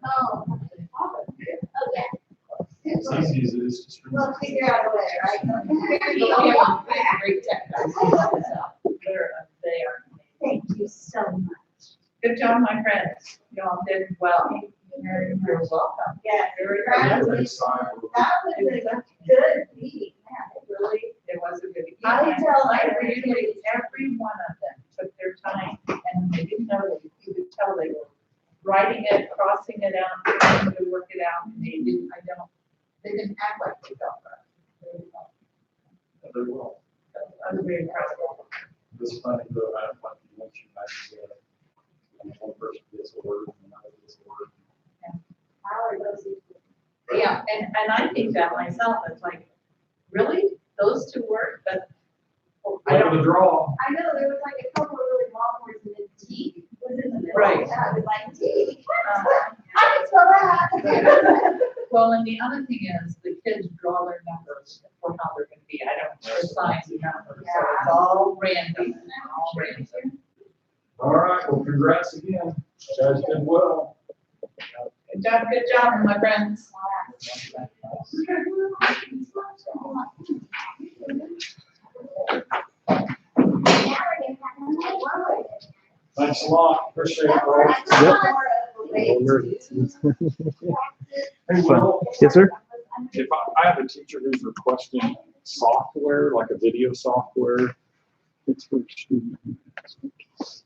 Oh, yeah. It's easy as it is to stream. We'll figure out a way, right? We have great tech guys. They are. Thank you so much. Good job, my friends. Y'all did well. You're welcome. Yeah, Very that good. was a good meeting, man, it really. It was a good. I tell I every really, every one of them took their time and they didn't know that you could tell they were writing it, crossing it out, trying to work it out, and they didn't act like they felt that. Very well. I was very impressed. This funny though, I don't want you once you guys one person gets a word and another gets a word. Yeah, and I think that myself, it's like, really? Those two work, but I don't. draw. I know, there was like a couple of really long words and then T was in the middle. Right. And I was like, T. I can spell that. Well, and the other thing is, the kids draw their numbers for how they're gonna be, I don't assign the numbers, so it's all random, all random. All right, well, congrats again. You guys did well. Good job, my friends. Thanks a lot. Appreciate it, Hey, Will. Yes, sir. If I have a teacher who's requesting software, like a video software, it's for students.